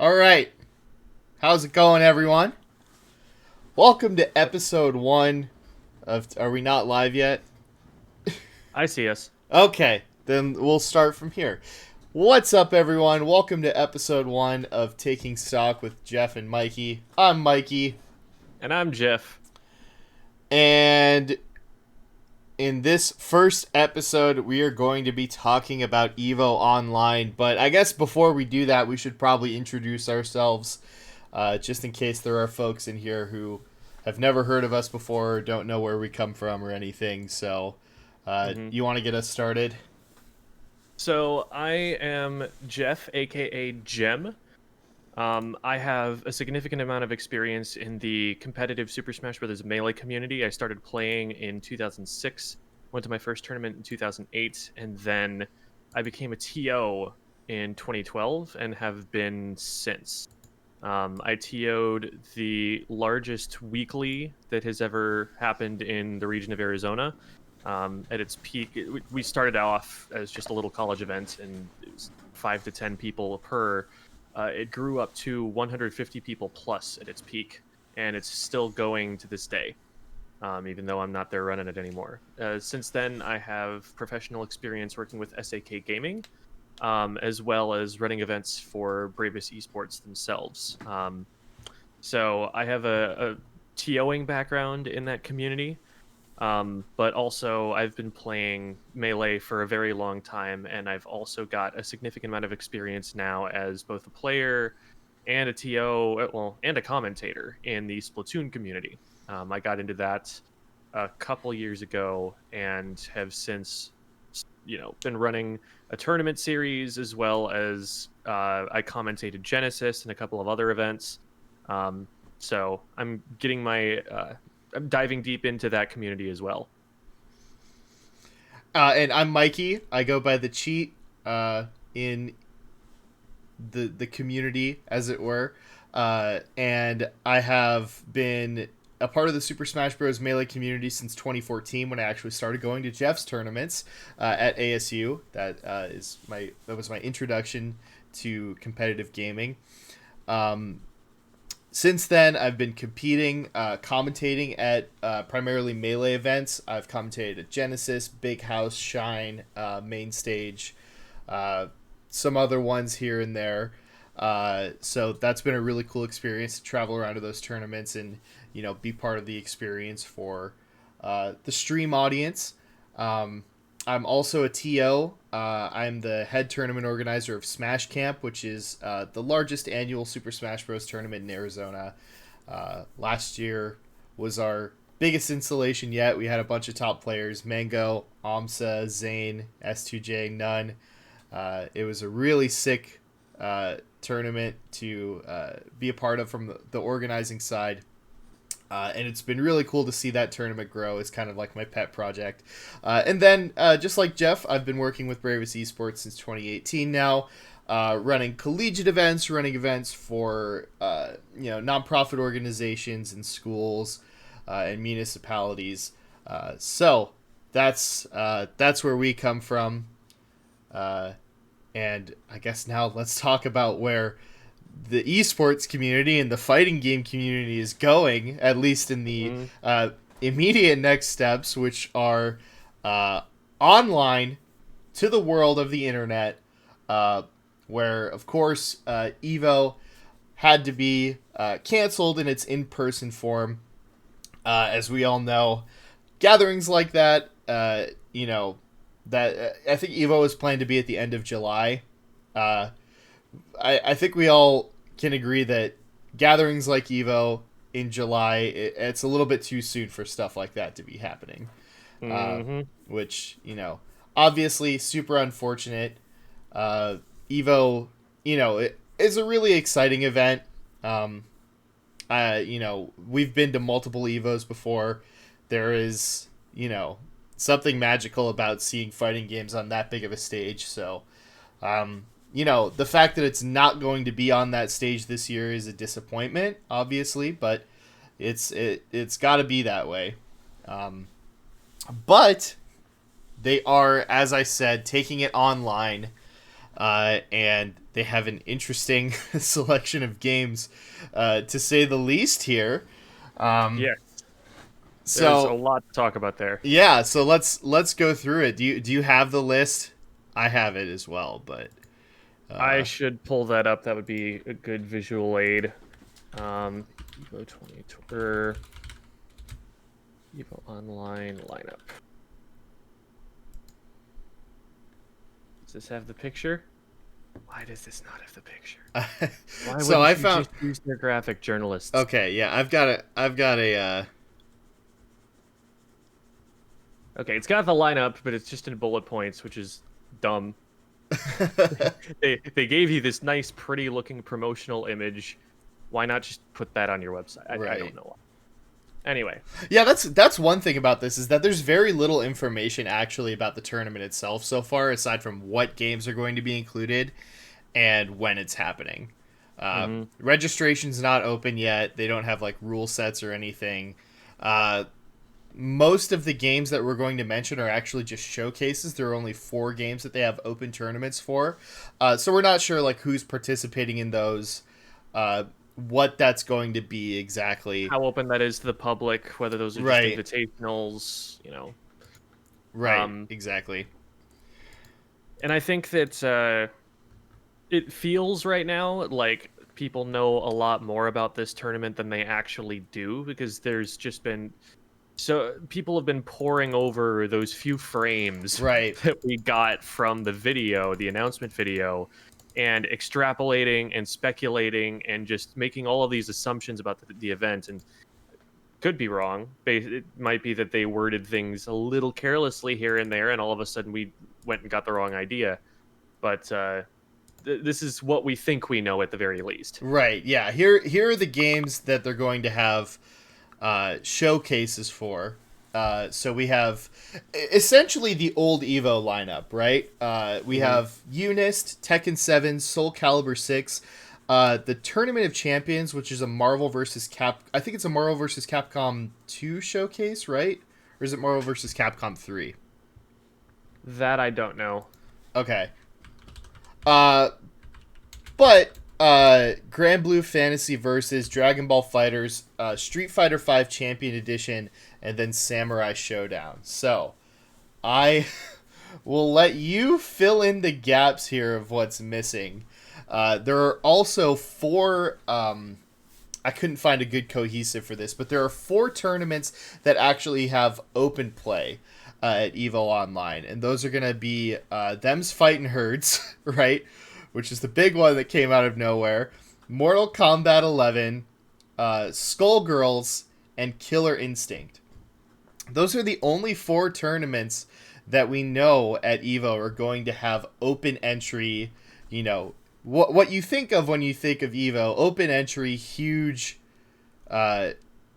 All right. How's it going, everyone? Welcome to episode 1 of... Are we not live yet? I see us. Okay, then we'll start from here. What's up, everyone? Welcome to episode 1 of Taking Stock with Geoff and Mikey. I'm Mikey, And I'm Geoff. and in this first episode, we are going to be talking about Evo Online. But I guess before we do that, we should probably introduce ourselves, just in case there are folks in here who have never heard of us before or don't know where we come from or anything. So, you want to get us started? So I am Geoff, aka Gem. I have a significant amount of experience in the competitive Super Smash Bros. Melee community. I started playing in 2006, went to my first tournament in 2008, and then I became a TO in 2012 and have been since. I TO'd the largest weekly that has ever happened in the region of Arizona. At its peak, we started off as just a little college event, and it was 5 to 10 people per. It grew up to 150 people plus at its peak, and it's still going to this day, even though I'm not there running it anymore. Since then, I have professional experience working with SAK Gaming, as well as running events for Bravest Esports themselves. So I have a TOing background in that community. But also I've been playing Melee for a very long time, and I've also got a significant amount of experience now as both a player and a TO, and a commentator in the Splatoon community. I got into that a couple years ago and have since, been running a tournament series as well as I commentated Genesis and a couple of other events. So I'm getting I'm diving deep into that community as well. And I'm Mikey. I go by the cheat in the community, as it were. And I have been a part of the Super Smash Bros. Melee community since 2014, when I actually started going to Geoff's tournaments at ASU. That was my introduction to competitive gaming. Since then, I've been competing, commentating at primarily Melee events. I've commentated at Genesis, Big House, Shine, Main Stage, some other ones here and there. So that's been a really cool experience to travel around to those tournaments and, be part of the experience for the stream audience. I'm also a TO. I'm the head tournament organizer of Smash Camp, which is the largest annual Super Smash Bros. Tournament in Arizona. Last year was our biggest installation yet. We had a bunch of top players: Mango, Amsa, Zane, S2J, None. It was a really sick tournament to be a part of from the organizing side. And it's been really cool to see that tournament grow. It's kind of like my pet project. And then, just like Geoff, I've been working with Bravest Esports since 2018 now, running collegiate events, running events for nonprofit organizations and schools and municipalities. So that's where we come from. And I guess now let's talk about where the esports community and the fighting game community is going, at least in the immediate next steps, which are online to the world of the internet, where, of course, Evo had to be canceled in its in-person form. As we all know, gatherings like that, that I think Evo was planned to be at the end of July. I think we all can agree that gatherings like Evo in July, it's a little bit too soon for stuff like that to be happening. Which, obviously super unfortunate. Evo, it is a really exciting event. We've been to multiple Evos before. There is, something magical about seeing fighting games on that big of a stage. So, the fact that it's not going to be on that stage this year is a disappointment, obviously, but it's got to be that way. But they are, as I said, taking it online. and they have an interesting selection of games, to say the least here. Um, Yeah, there's a so lot to talk about there. yeah, so let's go through it. Do you have the list? I have it as well, but I uh, should pull that up. That would be a good visual aid. Evo 20 Evo Online lineup. Does this have the picture? Why does this not have the picture? Why so I wouldn't you found. just use their graphic journalists? Okay, yeah, I've got a. Okay, it's got the lineup, but it's just in bullet points, which is dumb. They gave you this nice, pretty looking promotional image. Why not just put that on your website? I Right. don't know. Anyway, Yeah, that's one thing about this is that there's very little information actually about the tournament itself so far, aside from what games are going to be included and when it's happening. Registration's not open yet. They don't have like rule sets or anything. Uh, Most of the games that we're going to mention are actually just showcases. There are only 4 games that they have open tournaments for, so we're not sure like who's participating in those, what that's going to be exactly. how open that is to the public, whether those are just Right, invitationals, right, Um, exactly. and I think that it feels right now like people know a lot more about this tournament than they actually do because there's just been so people have been poring over those few frames Right, that we got from the video, the announcement video, and extrapolating and speculating and just making all of these assumptions about the event. And could be wrong. It might be that they worded things a little carelessly here and there, and all of a sudden we went and got the wrong idea. But this is what we think we know at the very least. right. Yeah, here are the games that they're going to have showcases for. So we have essentially the old Evo lineup, right? We Hmm. have Unist, Tekken 7, Soul Calibur 6, the Tournament of Champions, which is a Marvel versus Cap. I think it's a Marvel versus Capcom 2 showcase, right? Or is it Marvel versus Capcom 3? That I don't know. Okay. Uh, But Grand Blue Fantasy versus Dragon Ball Fighters, Street Fighter 5 Champion Edition, and then Samurai Showdown. So I will let you fill in the gaps here of what's missing. There are also 4. I couldn't find a good cohesive for this, but there are 4 tournaments that actually have open play at Evo Online, and those are gonna be Them's Fightin' Herds, right? Which is the big one that came out of nowhere. Mortal Kombat 11, Skullgirls, and Killer Instinct. Those are the only 4 tournaments that we know at Evo are going to have open entry. You know what you think of when you think of Evo: open entry, huge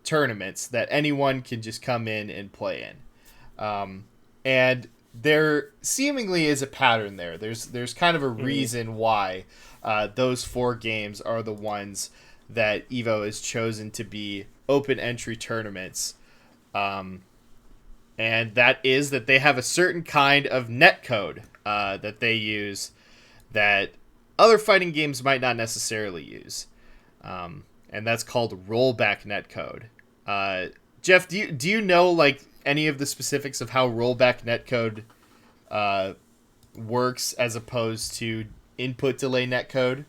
tournaments that anyone can just come in and play in. And there seemingly is a pattern there. There's kind of a Hmm. reason why those 4 games are the ones that Evo has chosen to be open entry tournaments. And that is that they have a certain kind of netcode that they use that other fighting games might not necessarily use. And that's called rollback netcode. Geoff, do you know like any of the specifics of how rollback netcode works as opposed to input delay netcode?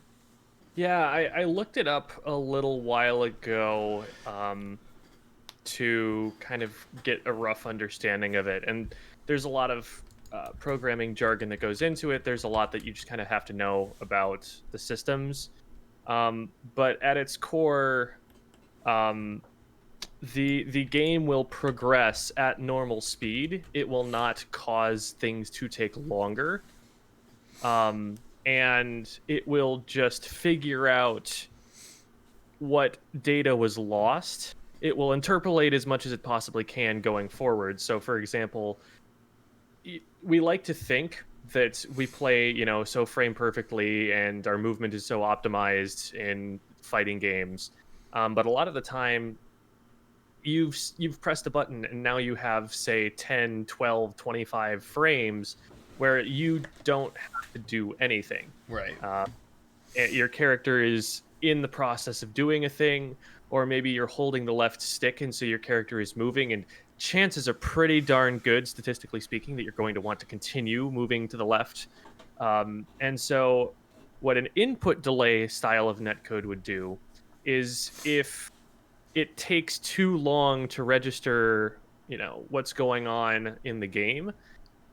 Yeah, I looked it up a little while ago to kind of get a rough understanding of it. And there's a lot of programming jargon that goes into it. There's a lot that you just kind of have to know about the systems. But at its core, um, the game will progress at normal speed. It will not cause things to take longer. And it will just figure out what data was lost. It will interpolate as much as it possibly can going forward. So, for example, we like to think that we play, so frame perfectly and our movement is so optimized in fighting games. But a lot of the time, you've pressed a button and now you have, say, 10, 12, 25 frames where you don't have to do anything. Right. Your character is in the process of doing a thing, or maybe you're holding the left stick and so your character is moving, and chances are pretty darn good, statistically speaking, that you're going to want to continue moving to the left. And so what an input delay style of netcode would do is, if it takes too long to register, what's going on in the game,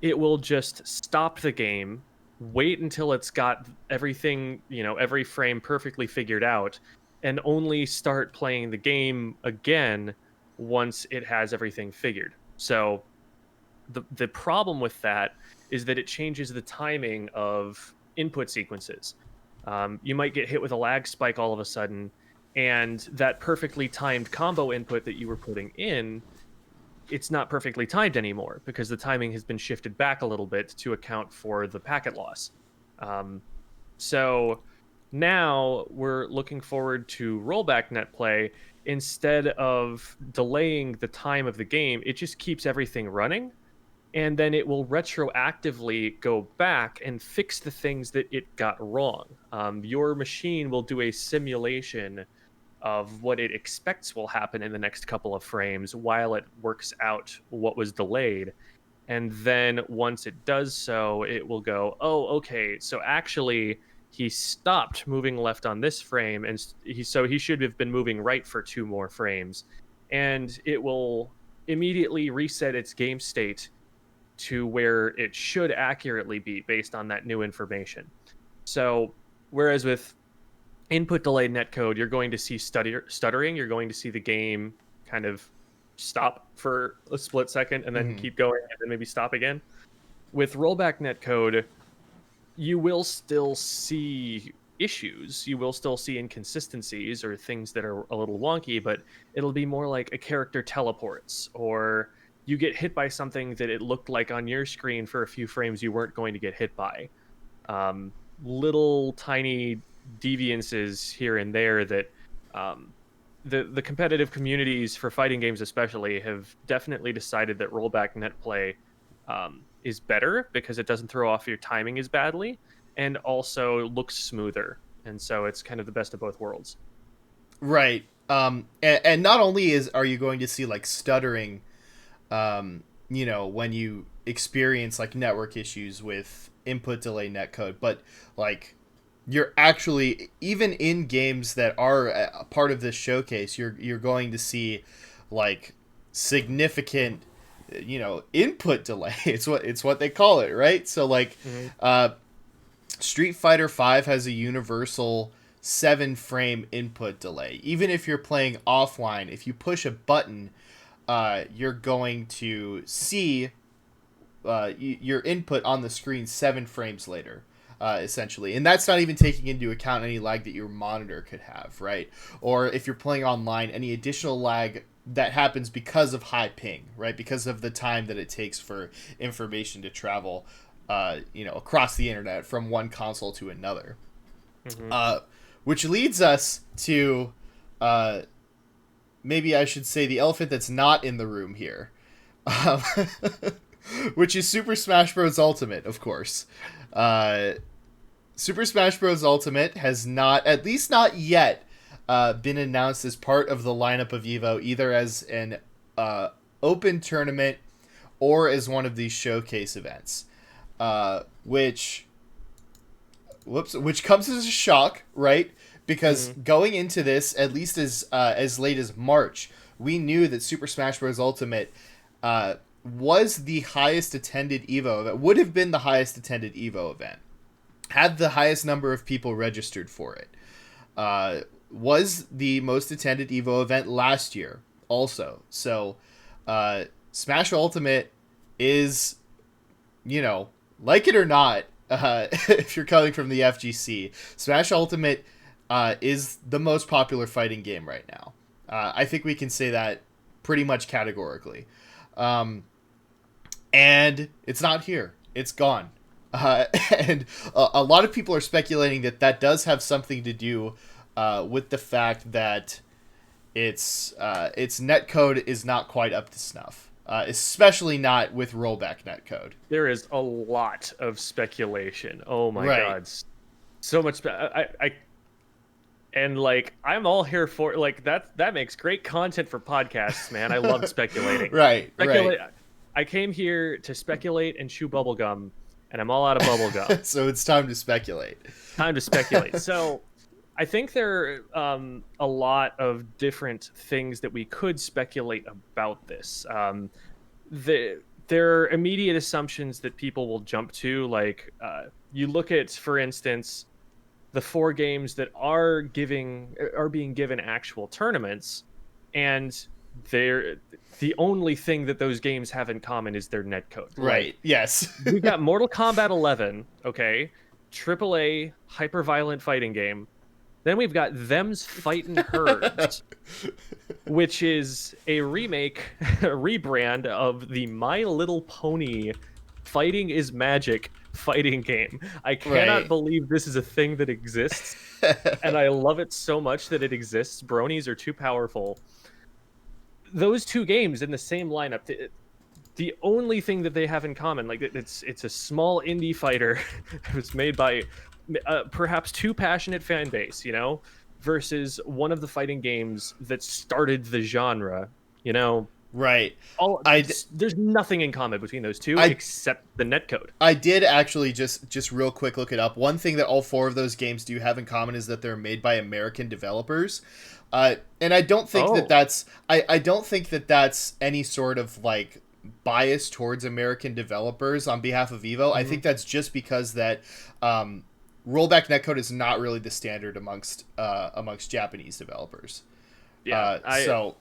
it will just stop the game, wait until it's got everything, every frame perfectly figured out, and only start playing the game again once it has everything figured. So the problem with that is that it changes the timing of input sequences. You might get hit with a lag spike all of a sudden, and that perfectly timed combo input that you were putting in, it's not perfectly timed anymore because the timing has been shifted back a little bit to account for the packet loss. So now we're looking forward to rollback net play. Instead of delaying the time of the game, it just keeps everything running, and then it will retroactively go back and fix the things that it got wrong. Your machine will do a simulation of what it expects will happen in the next couple of frames while it works out what was delayed. And then once it does so, it will go, oh, okay, so actually he stopped moving left on this frame, and he should have been moving right for 2 more frames. And it will immediately reset its game state to where it should accurately be based on that new information. So whereas with input delay netcode, you're going to see stuttering. You're going to see the game kind of stop for a split second and then keep going and then maybe stop again. With rollback netcode, you will still see issues. You will still see inconsistencies or things that are a little wonky, but it'll be more like a character teleports, or you get hit by something that it looked like on your screen for a few frames you weren't going to get hit by. Little tiny deviances here and there that the competitive communities for fighting games especially have definitely decided that rollback net play is better because it doesn't throw off your timing as badly and also looks smoother, and so it's kind of the best of both worlds. Right. And not only are you going to see like stuttering, when you experience like network issues with input delay netcode, but like you're actually, even in games that are a part of this showcase, you're going to see like significant input delay. It's what they call it, right? So like Street Fighter V has a universal 7-frame input delay. Even if you're playing offline, if you push a button, you're going to see your input on the screen 7 frames later, essentially. And that's not even taking into account any lag that your monitor could have, right? Or if you're playing online, any additional lag that happens because of high ping, right? Because of the time that it takes for information to travel, across the internet from one console to another. Which leads us to, maybe I should say the elephant that's not in the room here. Which is Super Smash Bros. Ultimate, of course. Super Smash Bros. Ultimate has not, at least not yet, been announced as part of the lineup of Evo, either as an open tournament or as one of these showcase events. Which comes as a shock, right? Because going into this, at least as late as March, we knew that Super Smash Bros. Ultimate was the highest attended Evo event, would have been the highest attended Evo event, had the highest number of people registered for it, was the most attended Evo event last year also. So Smash Ultimate is, like it or not, if you're coming from the FGC, Smash Ultimate is the most popular fighting game right now. I think we can say that pretty much categorically. And it's not here. It's gone. And a lot of people are speculating that does have something to do with the fact that its netcode is not quite up to snuff. especially not with rollback netcode. There is a lot of speculation. Oh my Right. god, so much. And like I'm all here for like that makes great content for podcasts, man. I love speculating. Right. Speculate. I came here to speculate and chew bubblegum, and I'm all out of bubblegum. So it's time to speculate. Time to speculate. So I think there are a lot of different things that we could speculate about this. There are immediate assumptions that people will jump to, like you look at, for instance, the 4 games that are being given actual tournaments, and the only thing that those games have in common is their netcode. Right. Like, Yes. we've got Mortal Kombat 11, okay, AAA hyper-violent fighting game. Then we've got Them's Fightin' Herds, which is a remake, a rebrand of the My Little Pony Fighting is Magic fighting game. I cannot believe this is a thing that exists, and I love it so much that it exists. Bronies are too powerful. Those 2 games in the same lineup, the only thing that they have in common, like it's a small indie fighter. It's made by perhaps too passionate fan base, you know, versus one of the fighting games that started the genre, you know. Right. There's nothing in common between those two except the netcode. I did actually just real quick look it up. One thing that all 4 of those games do have in common is that they're made by American developers. And I don't think I don't think that that's any sort of like bias towards American developers on behalf of Evo. I think that's just because that rollback netcode is not really the standard amongst Japanese developers. Yeah,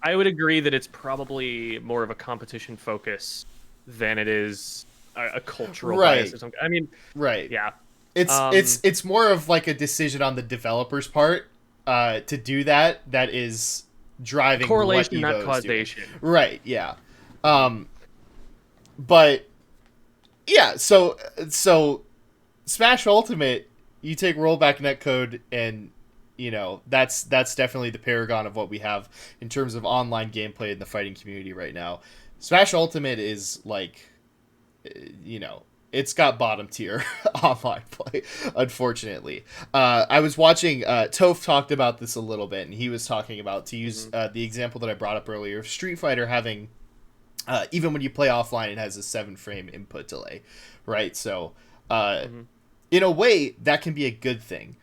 I would agree that it's probably more of a competition focus than it is a cultural bias or something. I mean, yeah, it's more of like a decision on the developer's part to do that. That is driving correlation, not causation. Doing. Right? Yeah. But yeah, so Smash Ultimate, you take rollback netcode and, you know, that's definitely the paragon of what we have in terms of online gameplay in the fighting community right now. Smash Ultimate is like, you know, it's got bottom tier online play, unfortunately. I was watching, Toph talked about this a little bit, and he was talking about, to use the example that I brought up earlier, Street Fighter having, even when you play offline, it has a 7-frame input delay, right? So, in a way, that can be a good thing.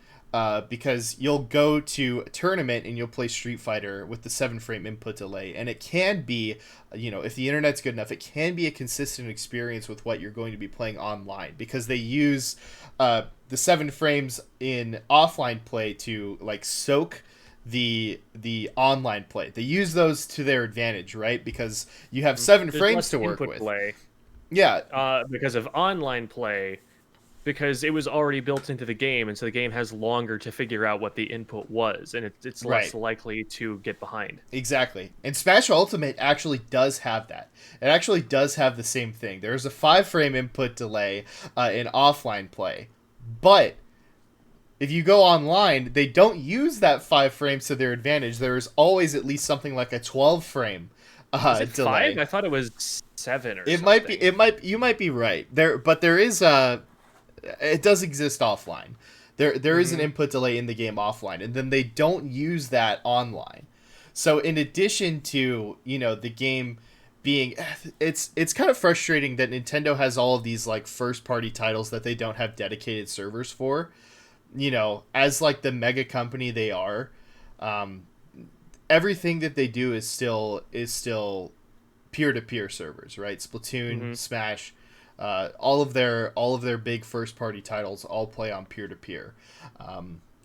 Because you'll go to a tournament and you'll play Street Fighter with the 7-frame input delay, and it can be, you know, if the internet's good enough, it can be a consistent experience with what you're going to be playing online, because they use the 7 frames in offline play to like soak the online play. They use those to their advantage, right? Because you have 7 frames to work with. Play. Yeah. Because of online play. Because it was already built into the game, and so the game has longer to figure out what the input was, and it's less likely to get behind. Exactly. And Smash Ultimate actually does have that. It actually does have the same thing. There's a 5-frame input delay in offline play. But if you go online, they don't use that 5 frames to their advantage. There is always at least something like a 12-frame is it delay. 5? I thought it was 7 or it something. You might be right. There is it does exist offline. There is an input delay in the game offline, and then they don't use that online. So in addition to, you know, the game being, it's kind of frustrating that Nintendo has all of these like first party titles that they don't have dedicated servers for. You know, as like the mega company they are, everything that they do is still peer-to-peer servers, right? Splatoon, Smash, all of their big first party titles all play on peer-to-peer,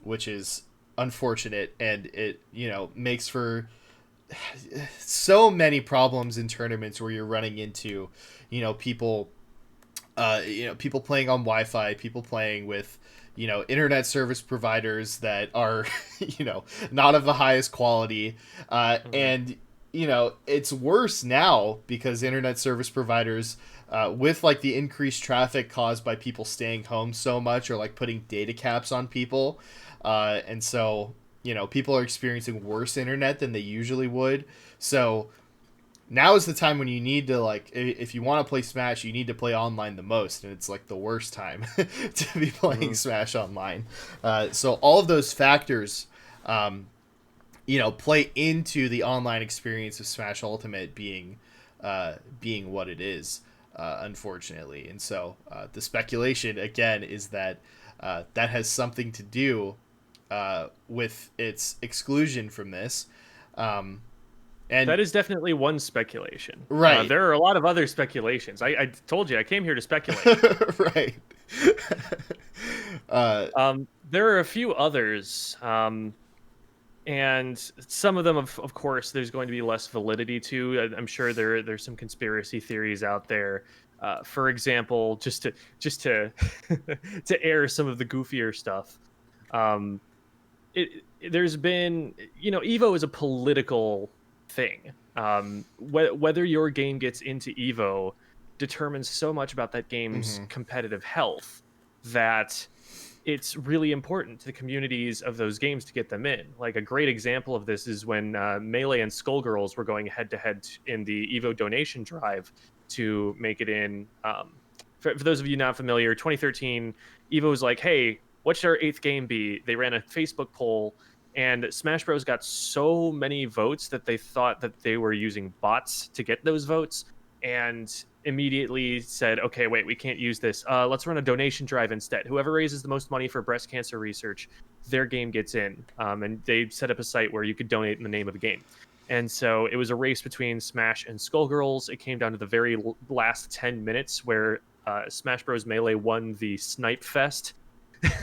which is unfortunate, and it, you know, makes for so many problems in tournaments where you're running into, you know, people playing on Wi-Fi, people playing with, you know, internet service providers that are, you know, not of the highest quality, and, you know, it's worse now because internet service providers, with like the increased traffic caused by people staying home so much, or like putting data caps on people, and so, you know, people are experiencing worse internet than they usually would. So now is the time when you need to, like, if you want to play Smash, you need to play online the most, and it's like the worst time to be playing Smash online. So all of those factors, play into the online experience of Smash Ultimate being what it is, unfortunately. And so the speculation again is that that has something to do with its exclusion from this. And that is definitely one speculation. Right. There are a lot of other speculations. I told you I came here to speculate. Right. There are a few others, and some of them, of course, there's going to be less validity to. I'm sure there's some conspiracy theories out there. For example, just to to air some of the goofier stuff. There's been, Evo is a political thing. Whether your game gets into Evo determines so much about that game's competitive health that it's really important to the communities of those games to get them in. Like, a great example of this is when Melee and Skullgirls were going head to head in the Evo donation drive to make it in. For those of you not familiar, 2013, Evo was like, hey, what should our 8th game be? They ran a Facebook poll, and Smash Bros. Got so many votes that they thought that they were using bots to get those votes, and immediately said, okay, wait, we can't use this. Let's run a donation drive instead. Whoever raises the most money for breast cancer research, their game gets in. And they set up a site where you could donate in the name of the game. And so it was a race between Smash and Skullgirls. It came down to the very last 10 minutes where Smash Bros. Melee won the Snipe Fest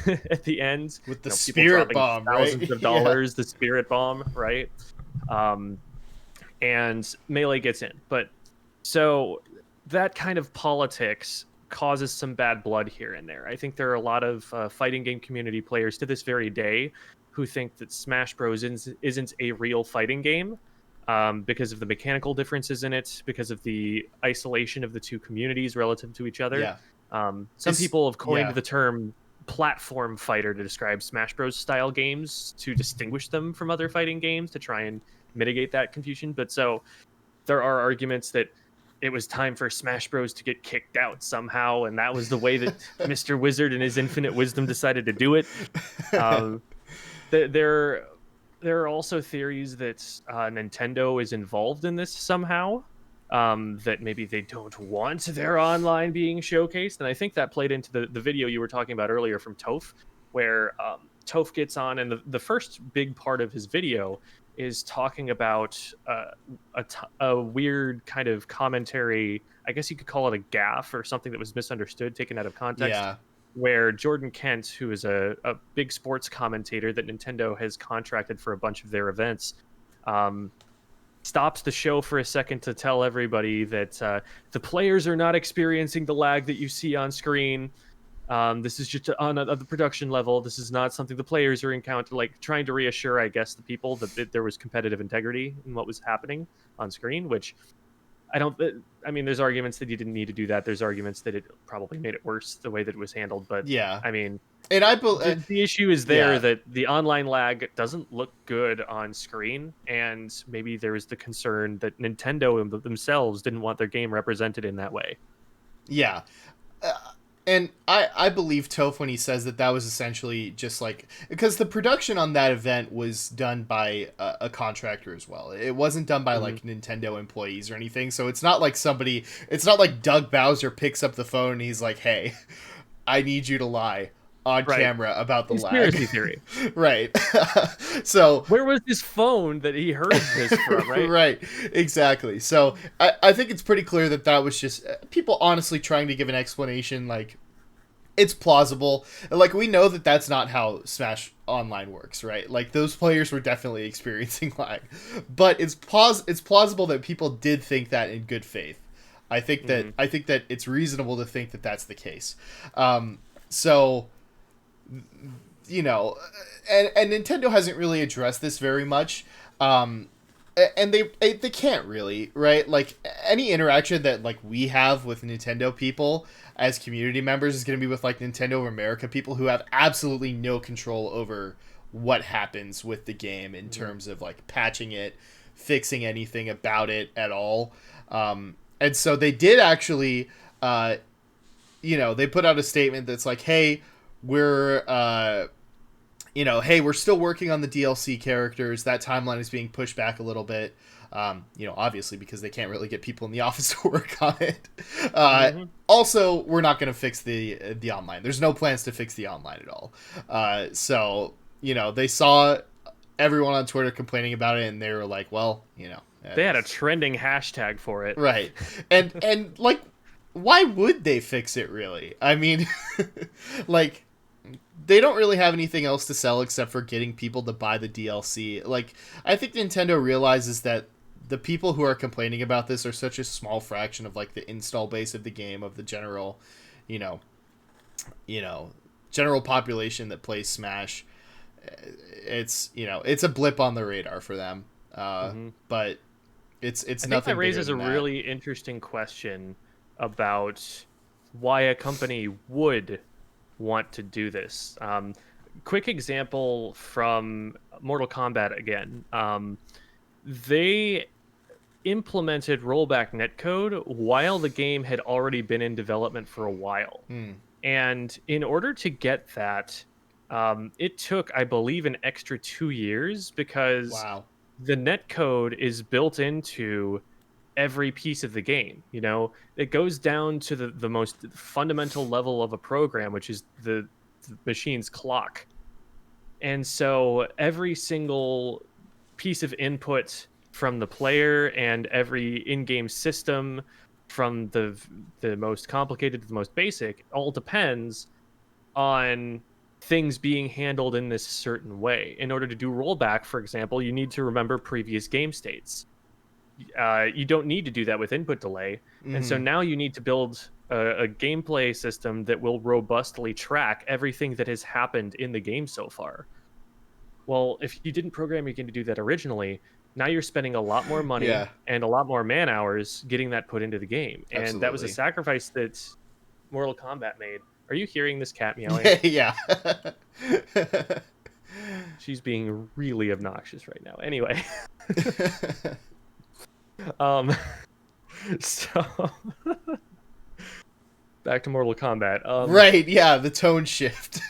at the end. With the spirit bomb, thousands right? of dollars, the spirit bomb, right? And Melee gets in. But so that kind of politics causes some bad blood here and there. I think there are a lot of fighting game community players to this very day who think that Smash Bros. Isn't a real fighting game because of the mechanical differences in it, because of the isolation of the two communities relative to each other. Yeah. Some people have coined the term platform fighter to describe Smash Bros. Style games to distinguish them from other fighting games, to try and mitigate that confusion. But so there are arguments that it was time for Smash Bros. To get kicked out somehow, and that was the way that Mr. Wizard in his infinite wisdom decided to do it. There are also theories that Nintendo is involved in this somehow, that maybe they don't want their online being showcased. And I think that played into the video you were talking about earlier from Toph, where Toph gets on, and the first big part of his video is talking about a weird kind of commentary. I guess you could call it a gaffe or something that was misunderstood, taken out of context. Yeah. Where Jordan Kent, who is a big sports commentator that Nintendo has contracted for a bunch of their events, stops the show for a second to tell everybody that the players are not experiencing the lag that you see on screen. This is just on the production level. This is not something the players are encountering, like trying to reassure, I guess, the people that there was competitive integrity in what was happening on screen, which I mean, there's arguments that you didn't need to do that. There's arguments that it probably made it worse the way that it was handled. But yeah, I mean, and the issue is there that the online lag doesn't look good on screen, and maybe there was the concern that Nintendo themselves didn't want their game represented in that way. Yeah. And I believe Toph when he says that was essentially just like, because the production on that event was done by a contractor as well. It wasn't done by like Nintendo employees or anything. So it's not like Doug Bowser picks up the phone and he's like, hey, I need you to lie on camera about the conspiracy lag. Theory. Right. So where was his phone that he heard this from, right? Right, exactly. So I think it's pretty clear that was just people honestly trying to give an explanation. Like, it's plausible. Like, we know that that's not how Smash Online works, right? Like, those players were definitely experiencing lag. But it's plausible that people did think that in good faith. I think that it's reasonable to think that that's the case. So, you know, and Nintendo hasn't really addressed this very much, and they can't really, right? Like, any interaction that like we have with Nintendo people as community members is going to be with like Nintendo of America people who have absolutely no control over what happens with the game in terms of like patching it, fixing anything about it at all. And so they did actually, they put out a statement that's like, hey, we're we're still working on the DLC characters. That timeline is being pushed back a little bit. Obviously because they can't really get people in the office to work on it. Also, we're not going to fix the online. There's no plans to fix the online at all. So they saw everyone on Twitter complaining about it, and they were like, well, they had a trending hashtag for it, right? And like, why would they fix it, really? I mean, like, they don't really have anything else to sell except for getting people to buy the DLC. Like, I think Nintendo realizes that the people who are complaining about this are such a small fraction of like the install base of the game, of the general, general population that plays Smash. It's it's a blip on the radar for them. But it's I think nothing. That raises a that. really interesting question about why a company would want to do this. Quick example from Mortal Kombat again. They implemented rollback netcode while the game had already been in development for a while. And in order to get that, it took, I believe, an extra 2 years because the netcode is built into every piece of the game. It goes down to the most fundamental level of a program, which is the machine's clock. And so every single piece of input from the player and every in-game system, from the most complicated to the most basic, all depends on things being handled in this certain way. In order to do rollback, for example, you need to remember previous game states. You don't need to do that with input delay. And so now you need to build a gameplay system that will robustly track everything that has happened in the game so far. Well, if you didn't program your game to do that originally, now you're spending a lot more money and a lot more man hours getting that put into the game. And Absolutely. That was a sacrifice that Mortal Kombat made. Are you hearing this cat meowing? Yeah. She's being really obnoxious right now. Anyway. So back to Mortal Kombat. Right, yeah, the tone shift.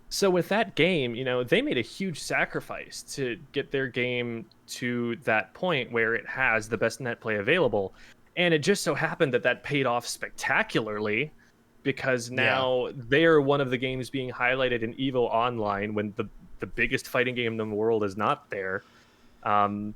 So with that game, they made a huge sacrifice to get their game to that point where it has the best net play available. And it just so happened that paid off spectacularly, because now they're one of the games being highlighted in Evo Online when the biggest fighting game in the world is not there. And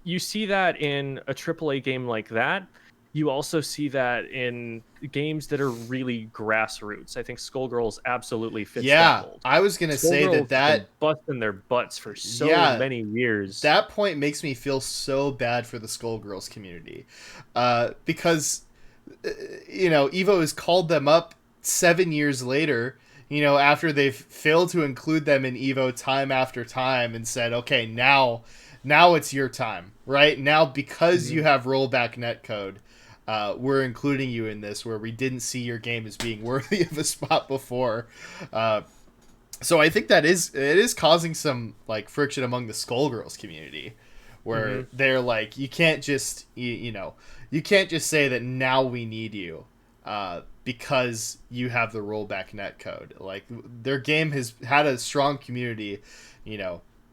you see that in a AAA game like that. You also see that in games that are really grassroots. I think Skullgirls absolutely fits that mold. I was going to say that busting their butts for so many years. That point makes me feel so bad for the Skullgirls community. Because, Evo has called them up 7 years later, after they've failed to include them in Evo time after time, and said, okay, now it's your time, right? Now, because you have rollback netcode, we're including you in this, where we didn't see your game as being worthy of a spot before. So I think it is causing some like friction among the Skullgirls community, where they're like, you can't just you can't just say that now we need you because you have the rollback netcode. Like, their game has had a strong community,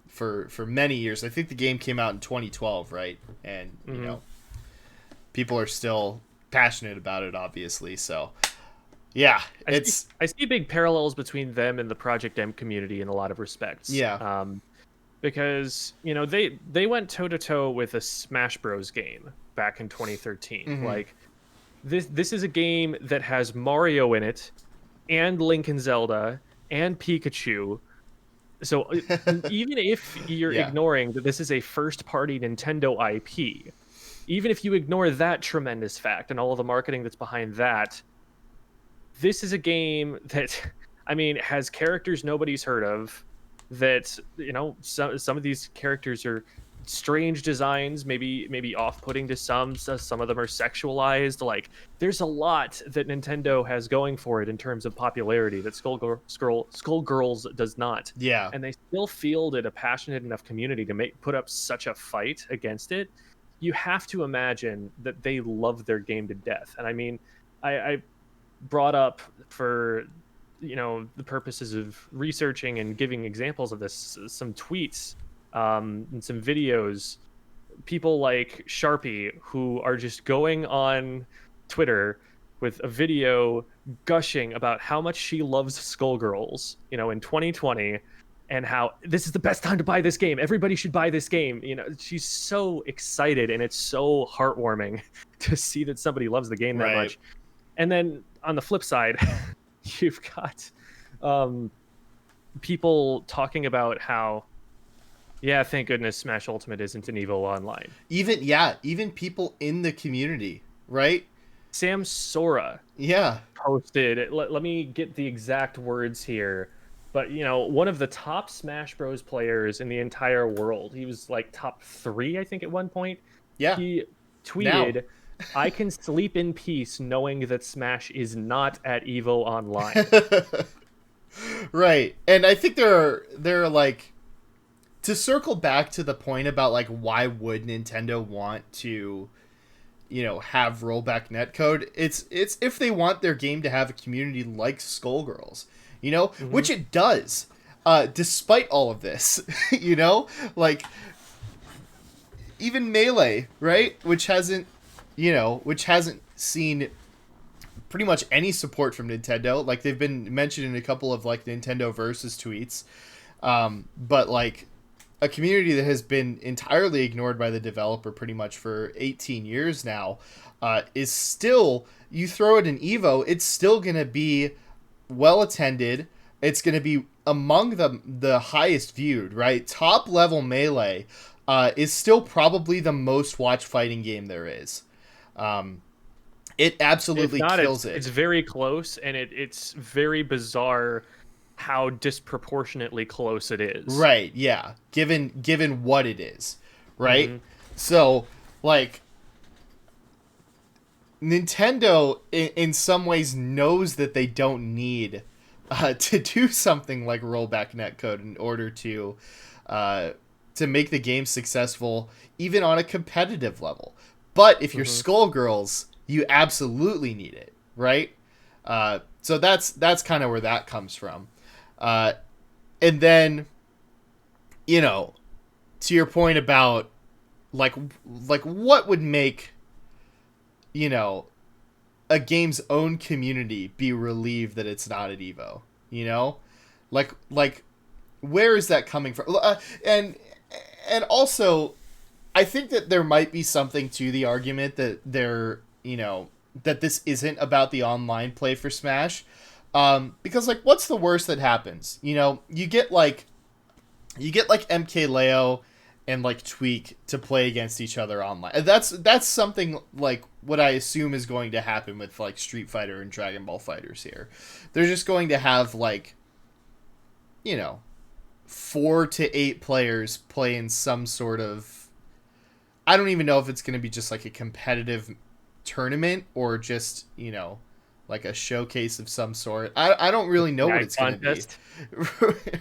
for many years. I think the game came out in 2012, right? And people are still passionate about it, obviously. So, yeah, I see big parallels between them and the Project M community in a lot of respects. Yeah. Because they went toe to toe with a Smash Bros. Game back in 2013. Like, this is a game that has Mario in it, and Link and Zelda, and Pikachu. So even if you're ignoring that this is a first-party Nintendo IP, even if you ignore that tremendous fact and all of the marketing that's behind that, this is a game that, has characters nobody's heard of, that, some of these characters are strange designs, maybe off-putting to some. So some of them are sexualized. Like, there's a lot that Nintendo has going for it in terms of popularity that Skullgirls does not. Yeah. And they still fielded a passionate enough community to put up such a fight against it. You have to imagine that they love their game to death. And I mean, I brought up, for the purposes of researching and giving examples of this, some tweets and some videos, people like Sharpie, who are just going on Twitter with a video gushing about how much she loves Skullgirls, in 2020, and how this is the best time to buy this game. Everybody should buy this game. She's so excited, and it's so heartwarming to see that somebody loves the game that much. And then on the flip side, you've got people talking about how, yeah, thank goodness Smash Ultimate isn't an Evo Online. Even people in the community, right? Sam Sora posted, let me get the exact words here, but one of the top Smash Bros players in the entire world. He was like top 3, I think, at one point. Yeah. He tweeted, I can sleep in peace knowing that Smash is not at Evo Online. Right. And I think there are like, to circle back to the point about like why would Nintendo want to have rollback netcode, it's if they want their game to have a community like Skullgirls, which it does, despite all of this. Like even Melee, right, which hasn't seen pretty much any support from Nintendo. Like, they've been mentioned in a couple of like Nintendo Versus tweets, but like a community that has been entirely ignored by the developer pretty much for 18 years now, is still, you throw it in Evo, it's still going to be well attended. It's going to be among the highest viewed, right? Top level Melee is still probably the most watched fighting game there is. It absolutely kills it. It's very close, and it's very bizarre how disproportionately close it is. Right, yeah. Given what it is, right? Mm-hmm. So, like, Nintendo in some ways knows that they don't need to do something like rollback netcode in order to make the game successful, even on a competitive level. But if you're Skullgirls, you absolutely need it, right? So that's kind of where that comes from. And then, to your point about like what would make, a game's own community be relieved that it's not at Evo, like where is that coming from? And also, I think that there might be something to the argument that that this isn't about the online play for Smash. Because like, what's the worst that happens? You get like MKLeo and like Tweak to play against each other online. That's something like what I assume is going to happen with like Street Fighter and Dragon Ball Fighters here. They're just going to have like, 4 to 8 players play in some sort of, I don't even know if it's going to be just like a competitive tournament or just, like a showcase of some sort. I don't really know what it's going to be.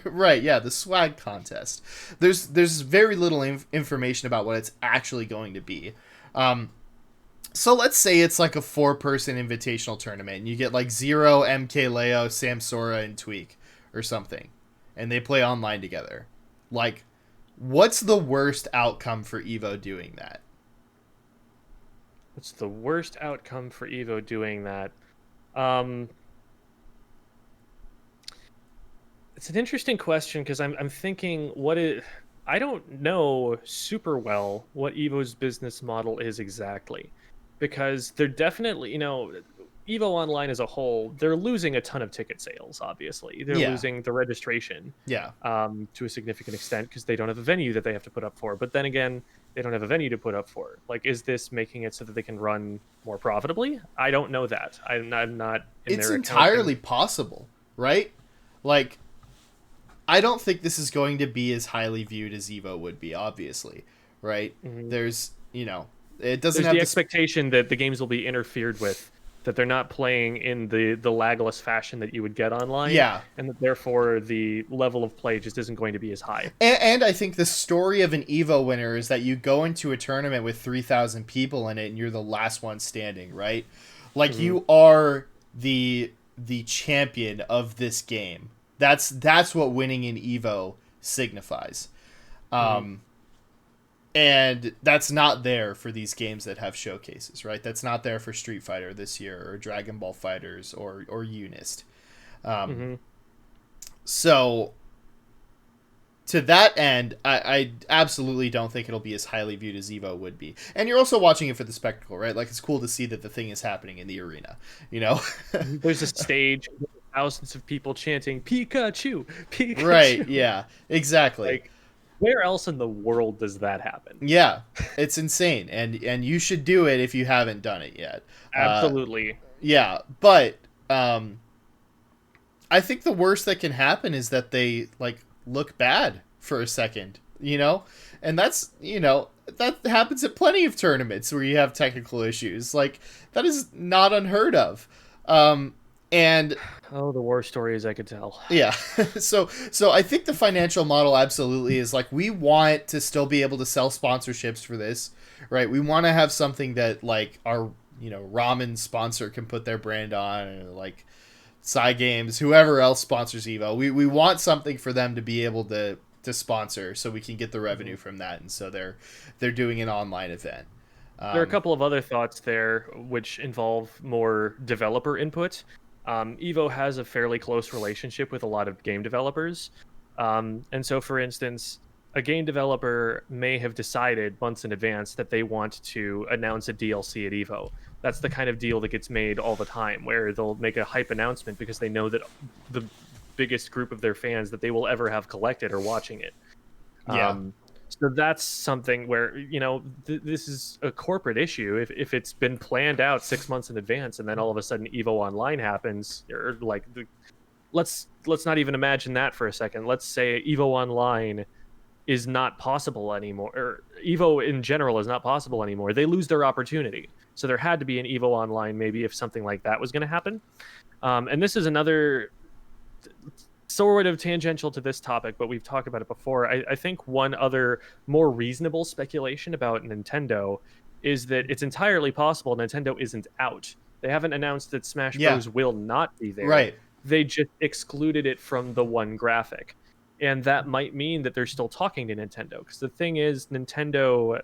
Right, yeah, the swag contest. There's very little information about what it's actually going to be. So let's say it's like a 4-person invitational tournament, and you get like Zero, MKLeo, Sam Sora, and Tweak or something, and they play online together. Like, what's the worst outcome for Evo doing that? What's the worst outcome for Evo doing that? It's an interesting question, because I'm thinking I don't know super well what Evo's business model is exactly, because they're definitely, Evo Online as a whole, they're losing a ton of ticket sales, obviously. They're losing the registration to a significant extent, because they don't have a venue that they have to put up for. But then again, they don't have a venue to put up for. Like, is this making it so that they can run more profitably? I don't know that. I'm not in their accounting. It's entirely possible, right? Like, I don't think this is going to be as highly viewed as Evo would be, obviously, right? Mhm. There's, it doesn't There's have the this. expectation that the games will be interfered with, that they're not playing in the lagless fashion that you would get online, Yeah. and that therefore the level of play just isn't going to be as high. And I think the story of an Evo winner is that you go into a tournament with 3,000 people in it and you're the last one standing, right? Like Hmm. you are the champion of this game. That's what winning in Evo signifies. Hmm. Um, and that's not there for these games that have showcases, right? That's not there for Street Fighter this year or Dragon Ball Fighters or Unist. Um, Hmm. so to that end, I absolutely don't think it'll be as highly viewed as Evo would be. And you're also watching it for the spectacle, right? Like it's cool to see that the thing is happening in the arena, you know? There's a stage, thousands of people chanting Pikachu, Right, Pikachu. yeah, exactly. Like, where else in the world does that happen? Yeah, it's insane, and you should do it if you haven't done it yet. Uh, Absolutely. yeah, but I think the worst that can happen is that they like look bad for a second, and that's that happens at plenty of tournaments where you have technical issues. Like that is not unheard of. And Oh, the war stories I could tell. yeah, so I think the financial model absolutely is like we want to still be able to sell sponsorships for this, right? We want to have something that like our ramen sponsor can put their brand on, or like Psy Games, whoever else sponsors Evo. We want something for them to be able to sponsor, so we can get the revenue from that, and so they're doing an online event. There are a couple of other thoughts there which involve more developer input. Evo has a fairly close relationship with a lot of game developers. And so, for instance, a game developer may have decided months in advance that they want to announce a DLC at Evo. That's the kind of deal that gets made all the time, where they'll make a hype announcement because they know that the biggest group of their fans that they will ever have collected are watching it. Yeah, Um, so that's something where this is a corporate issue. If it's been planned out 6 months in advance, and then all of a sudden Evo Online happens, or like let's not even imagine that for a second. Let's say Evo Online is not possible anymore, or Evo in general is not possible anymore. They lose their opportunity. So there had to be an Evo Online, maybe if something like that was going to happen. And this is another sort of tangential to this topic, but we've talked about it before. I think one other more reasonable speculation about Nintendo is that it's entirely possible Nintendo isn't out. They haven't announced that Smash yeah, Bros. Will not be there. right. They just excluded it from the one graphic. And that might mean that they're still talking to Nintendo. Because the thing is, Nintendo,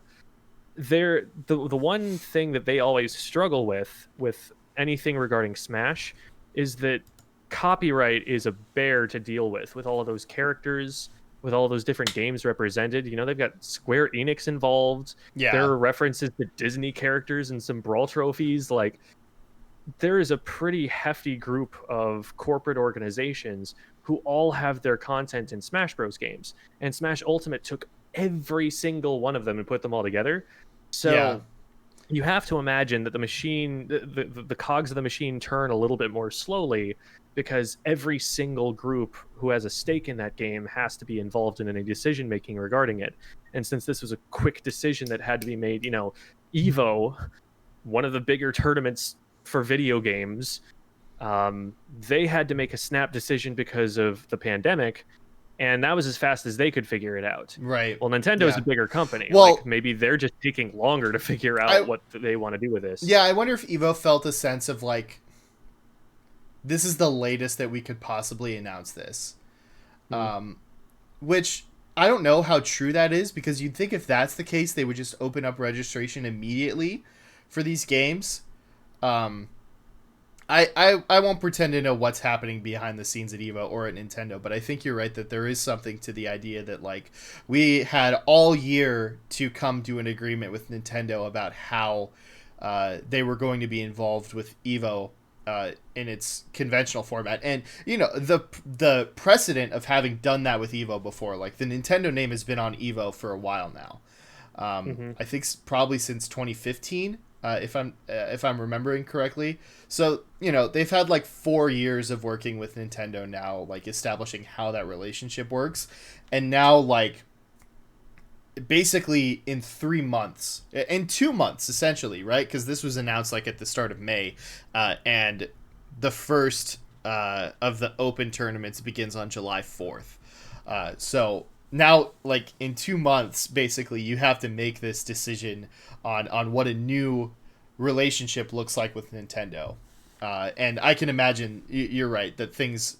the one thing that they always struggle with anything regarding Smash is that copyright is a bear to deal with all of those characters, with all those different games represented. They've got Square Enix involved. There Yeah, are references to Disney characters and some Brawl trophies. Like, there is a pretty hefty group of corporate organizations who all have their content in Smash Bros. Games. And Smash Ultimate took every single one of them and put them all together. yeah, So you have to imagine that the machine, the cogs of the machine turn a little bit more slowly, because every single group who has a stake in that game has to be involved in any decision making regarding it. And since this was a quick decision that had to be made, Evo, one of the bigger tournaments for video games, they had to make a snap decision because of the pandemic, and that was as fast as they could figure it out. right. Well, Nintendo's Yeah. a bigger company. Like, Well, maybe they're just taking longer to figure out I what they want to do with this. yeah, I wonder if Evo felt a sense of like this is the latest that we could possibly announce this. Hmm. Which I don't know how true that is, because you'd think if that's the case, they would just open up registration immediately for these games. Um, I won't pretend to know what's happening behind the scenes at Evo or at Nintendo, but I think you're right that there is something to the idea that like we had all year to come to an agreement with Nintendo about how they were going to be involved with Evo in its conventional format. And the precedent of having done that with Evo before, like the Nintendo name has been on Evo for a while now. Hmm. I think probably since 2015, if I'm remembering correctly. So they've had like 4 years of working with Nintendo now, like establishing how that relationship works, and now like basically in 3 months, in 2 months essentially, right? Because this was announced like at the start of May, and the first of the open tournaments begins on July 4th. So now, like in 2 months, basically, you have to make this decision on what a new relationship looks like with Nintendo. And I can imagine you're right that things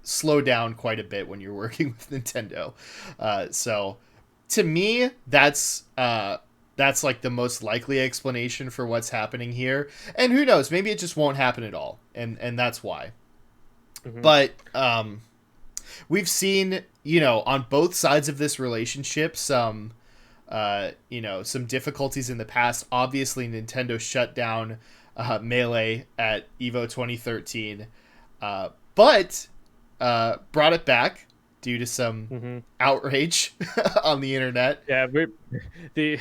slow down quite a bit when you're working with Nintendo. So to me, that's like the most likely explanation for what's happening here. And who knows, maybe it just won't happen at all, and that's why. Mm-hmm. But we've seen, on both sides of this relationship, some difficulties in the past. Obviously, Nintendo shut down Melee at Evo 2013, but brought it back due to some outrage on the internet. Yeah, the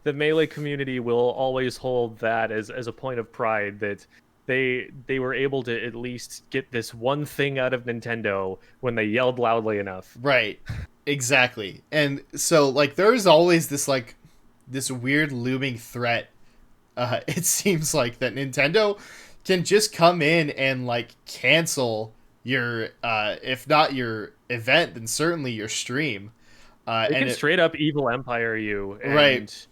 the Melee community will always hold that as a point of pride that they were able to at least get this one thing out of Nintendo when they yelled loudly enough. Right. Exactly. And so like there's always this weird looming threat. It seems like that Nintendo can just come in and like cancel your if not your event, then certainly your stream. They can straight up evil empire you, and right.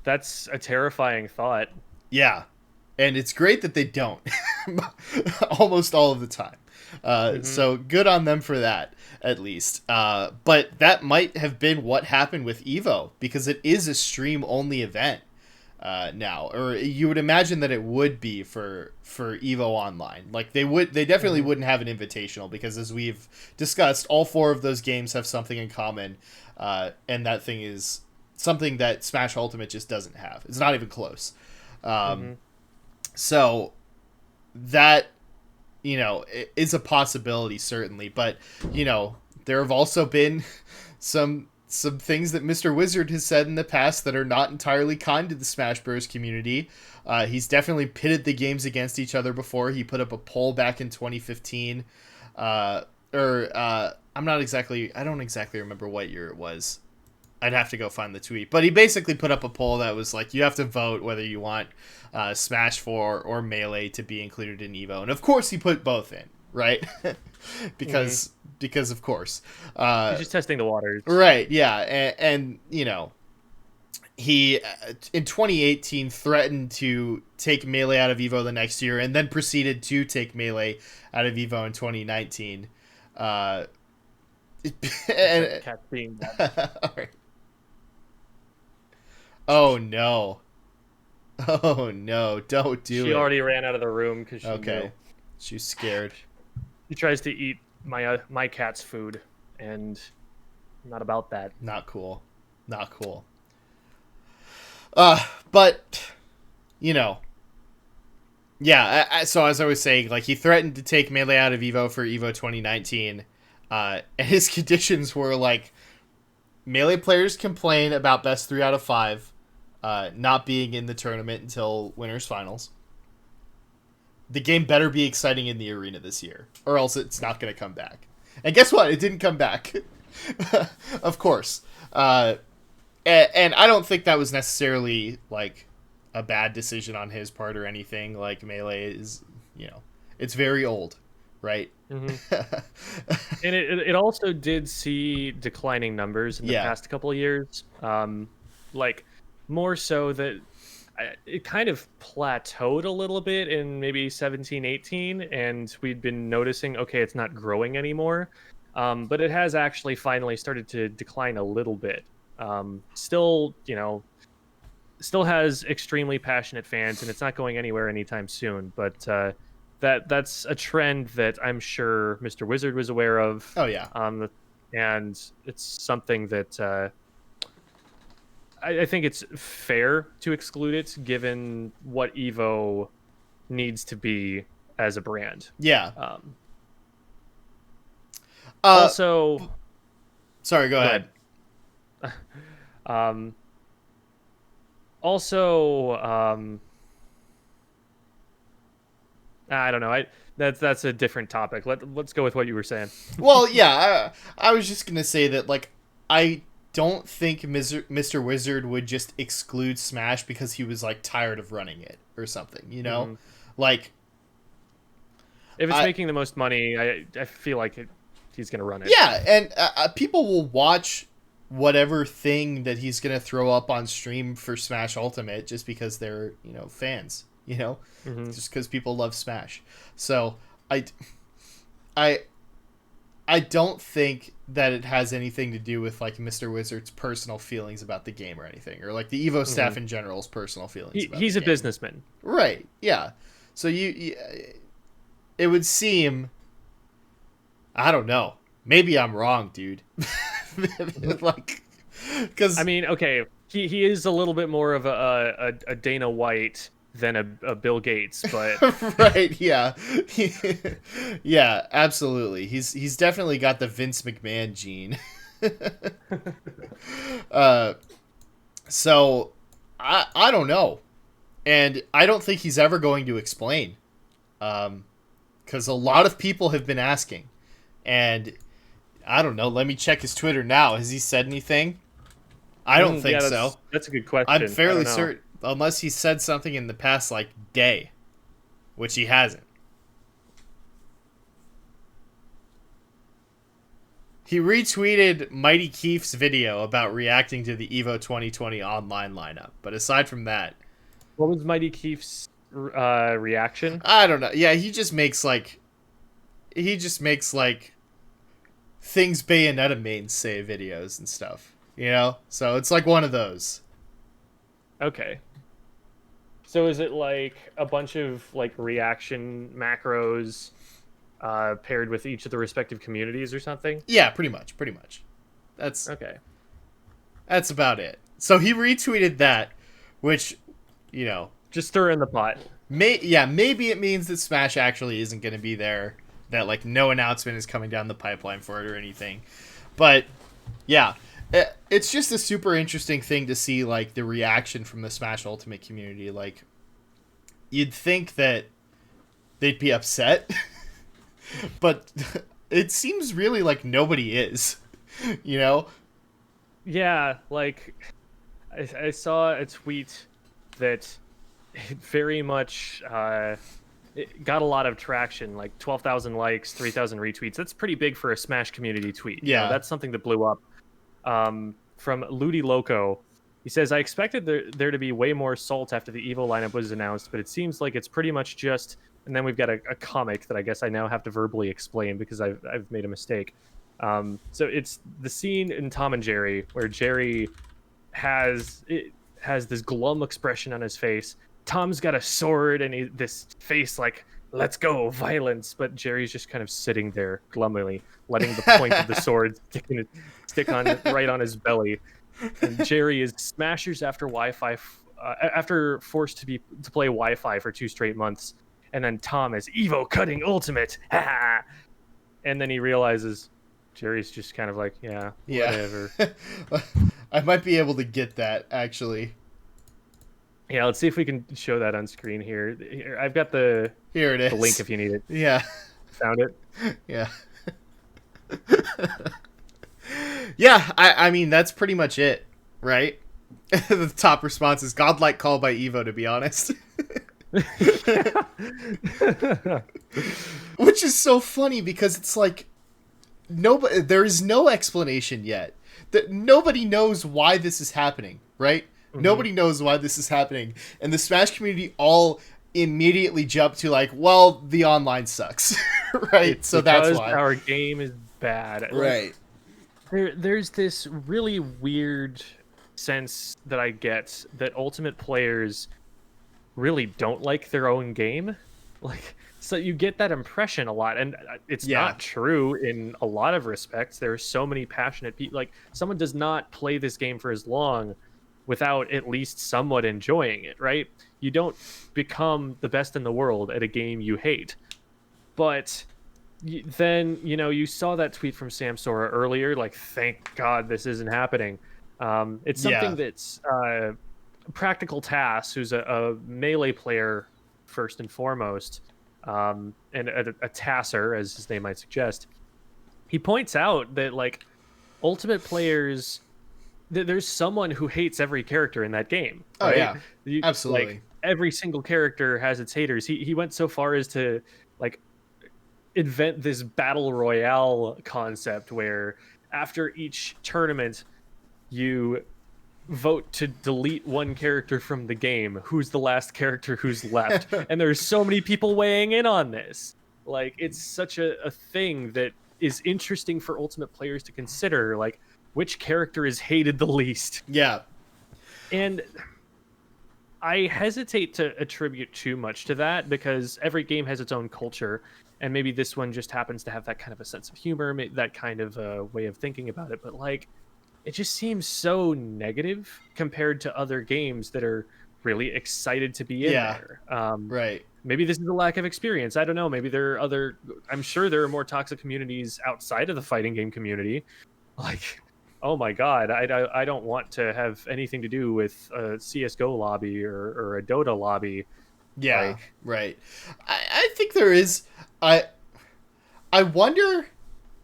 That's a terrifying thought. Yeah. And it's great that they don't almost all of the time. So good on them for that, at least. But that might have been what happened with Evo, because it is a stream-only event now. Or you would imagine that it would be for Evo Online. Like they definitely wouldn't have an invitational, because as we've discussed, all 4 of those games have something in common. And that thing is something that Smash Ultimate just doesn't have. It's not even close. So that, is a possibility, certainly. But, there have also been some things that Mr. Wizard has said in the past that are not entirely kind to the Smash Bros. Community. He's definitely pitted the games against each other before. He put up a poll back in 2015. I don't exactly remember what year it was. I'd have to go find the tweet. But he basically put up a poll that was like, you have to vote whether you want Smash 4 or Melee to be included in Evo. And of course he put both in, right? because of course. He's just testing the waters. Right, yeah. And he, in 2018, threatened to take Melee out of Evo the next year, and then proceeded to take Melee out of Evo in 2019. And cat being all right. Oh no! Oh no! Don't do it. She already ran out of the room because she knew. She's scared. She tries to eat my cat's food, and I'm not about that. Not cool. Not cool. But yeah. So as I was saying, like he threatened to take Melee out of Evo for Evo 2019, and his conditions were like, Melee players complain about best 3 out of 5. Not being in the tournament until winners finals. The game better be exciting in the arena this year, or else it's not going to come back. And guess what? It didn't come back. Of course. And I don't think that was necessarily like a bad decision on his part or anything. Like Melee is, it's very old, right? Mm-hmm. And it also did see declining numbers in the past couple of years. Like more so that it kind of plateaued a little bit in maybe 17, 18, and we'd been noticing, okay, it's not growing anymore. But it has actually finally started to decline a little bit. Still has extremely passionate fans, and it's not going anywhere anytime soon. But that's a trend that I'm sure Mr. Wizard was aware of. Oh yeah. And it's something that I think it's fair to exclude it, given what Evo needs to be as a brand. Yeah. Also, sorry, go ahead. I don't know. That's a different topic. Let's go with what you were saying. Well, yeah, I was just gonna say that like I don't think Mr. Wizard would just exclude Smash because he was like tired of running it or something, you know? Like, if it's making the most money, I feel like he's gonna run it. Yeah, and people will watch whatever thing that he's gonna throw up on stream for Smash Ultimate just because they're fans, just because people love Smash. So I don't think that it has anything to do with like Mr. Wizard's personal feelings about the game or anything, or like the Evo staff in general's personal feelings. He's a businessman, right? Yeah. So it would seem. I don't know. Maybe I'm wrong, dude. Like, because I mean, okay, he is a little bit more of a Dana White than a Bill Gates, but right, yeah, yeah, absolutely. He's definitely got the Vince McMahon gene. So I don't know, and I don't think he's ever going to explain, because a lot of people have been asking, and I don't know. Let me check his Twitter now. Has he said anything? I don't think so. That's a good question. I'm fairly certain, unless he said something in the past like day, which he hasn't. He retweeted Mighty Keef's video about reacting to the Evo 2020 online lineup, but aside from that, what was Mighty Keef's reaction? I don't know. Yeah, he just makes like things Bayonetta mains say videos and stuff, So it's like one of those. Okay. So is it like a bunch of like reaction macros paired with each of the respective communities or something? Yeah, pretty much. That's okay. That's about it. So he retweeted that, which, just stir in the pot. Maybe it means that Smash actually isn't going to be there, that like no announcement is coming down the pipeline for it or anything. But yeah, it's just a super interesting thing to see, like the reaction from the Smash Ultimate community. Like, you'd think that they'd be upset, but it seems really like nobody is, Yeah, like I saw a tweet that it very much it got a lot of traction, like 12,000 likes, 3,000 retweets. That's pretty big for a Smash community tweet. Yeah. That's something that blew up. From Ludi Loco, he says, I expected there to be way more salt after the Evo lineup was announced, but it seems like it's pretty much just... And then we've got a comic that I guess I now have to verbally explain because I've made a mistake. So it's the scene in Tom and Jerry where Jerry has this glum expression on his face. Tom's got a sword and this face like, let's go, violence. But Jerry's just kind of sitting there glumly, letting the point of the sword stick on right on his belly. And Jerry is smashers after Wi-Fi, after forced to play Wi-Fi for 2 straight months. And then Tom is Evo cutting ultimate. And then he realizes Jerry's just kind of like, yeah. Whatever. I might be able to get that, actually. Yeah, let's see if we can show that on screen here. I've got here it is. The link if you need it. Yeah. Found it? Yeah. Yeah, I mean, that's pretty much it, right? The top response is godlike call by Evo, to be honest. Which is so funny because it's like there is no explanation yet. That nobody knows why this is happening, right? Mm-hmm. Nobody knows why this is happening, and the Smash community all immediately jump to like, well, the online sucks, right? So that's why our game is bad, right? There's this really weird sense that I get that Ultimate players really don't like their own game. Like, so you get that impression a lot, and it's not true in a lot of respects. There are so many passionate people. Like, someone does not play this game for as long without at least somewhat enjoying it, right? You don't become the best in the world at a game you hate. But then, you saw that tweet from Sam Sora earlier, like, thank God this isn't happening. It's something that's Practical Task, who's a Melee player first and foremost, and a tasser, as his name might suggest. He points out that, like, Ultimate players there's someone who hates every character in that game, Oh right? yeah, absolutely. Like every single character has its haters. He went so far as to like invent this battle royale concept where after each tournament you vote to delete one character from the game. Who's the last character who's left? And there's so many people weighing in on this. Like, it's such a thing that is interesting for Ultimate players to consider. Like, which character is hated the least? Yeah. And I hesitate to attribute too much to that because every game has its own culture. And maybe this one just happens to have that kind of a sense of humor, that kind of a way of thinking about it. But, like, it just seems so negative compared to other games that are really excited to be in there. Right. Maybe this is a lack of experience. I don't know. Maybe there are I'm sure there are more toxic communities outside of the fighting game community. Like, oh my God, I don't want to have anything to do with a CSGO lobby or a Dota lobby. Yeah, Like, right. I think there is. I wonder.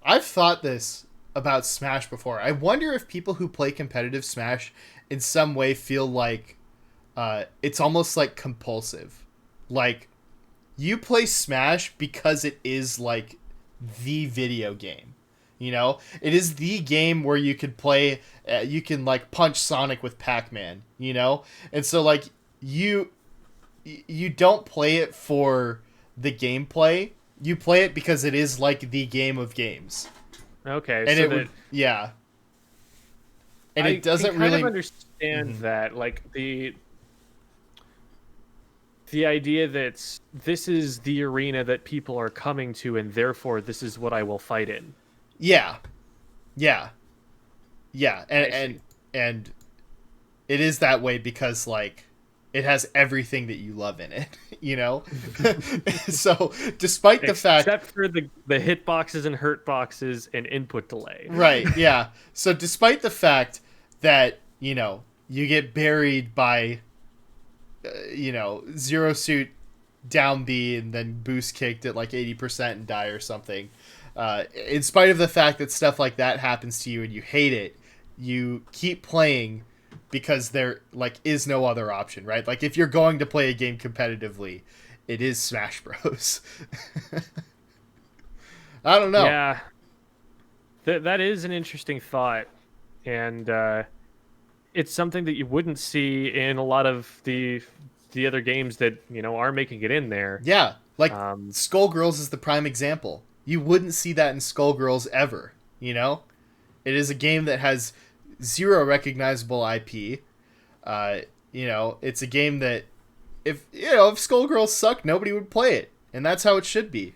I've thought this about Smash before. I wonder if people who play competitive Smash in some way feel like it's almost like compulsive. Like, you play Smash because it is like the video game. You know, it is the game where you could play, you can like punch Sonic with Pac-Man, you know? And so like you don't play it for the gameplay. You play it because it is like the game of games. okay, And so it would, yeah. And it doesn't can really kind of understand that, like the idea that this is the arena that people are coming to, and therefore this is what I will fight in. Yeah. Yeah. Yeah. And it is that way because like it has everything that you love in it, you know? So despite the fact, except for the hitboxes and hurt boxes and input delay. right, yeah. So despite the fact that, you know, you get buried by zero suit down B and then boost kicked at like 80% and die or something. In spite of the fact that stuff like that happens to you and you hate it, you keep playing because there like is no other option, right? Like if you're going to play a game competitively, it is Smash Bros. I don't know. Yeah, that is an interesting thought, and it's something that you wouldn't see in a lot of the other games that are making it in there. Yeah, like Skullgirls is the prime example. You wouldn't see that in Skullgirls ever, you know? It is a game that has zero recognizable IP. It's a game that if Skullgirls sucked, nobody would play it. And that's how it should be.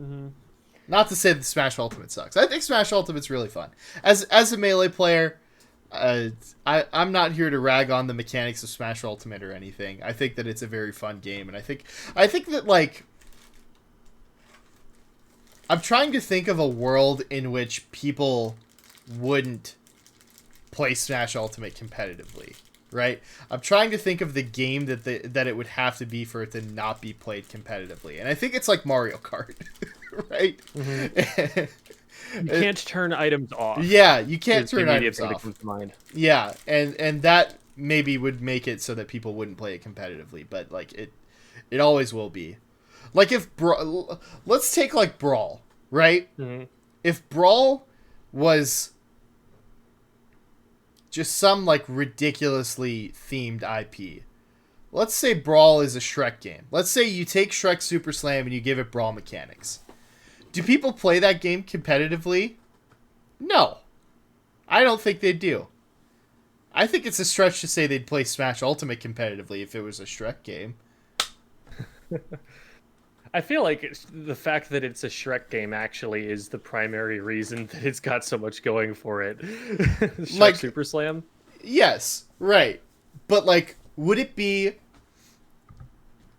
Mm-hmm. Not to say that Smash Ultimate sucks. I think Smash Ultimate's really fun. As a Melee player, I'm not here to rag on the mechanics of Smash Ultimate or anything. I think that it's a very fun game, and I think that like I'm trying to think of a world in which people wouldn't play Smash Ultimate competitively, right? I'm trying to think of the game that it would have to be for it to not be played competitively, and I think it's like Mario Kart, right? Mm-hmm. You can't turn items off. Yeah, you can't turn items off. That comes to mind. Yeah, and that maybe would make it so that people wouldn't play it competitively, but like it always will be. Like if let's take like Brawl, right? Mm-hmm. If Brawl was just some like ridiculously themed IP. Let's say Brawl is a Shrek game. Let's say you take Shrek Super Slam and you give it Brawl mechanics. Do people play that game competitively? No. I don't think they do. I think it's a stretch to say they'd play Smash Ultimate competitively if it was a Shrek game. I feel like the fact that it's a Shrek game actually is the primary reason that it's got so much going for it. Shrek like, Super Slam? Yes, right. But, like, would it be...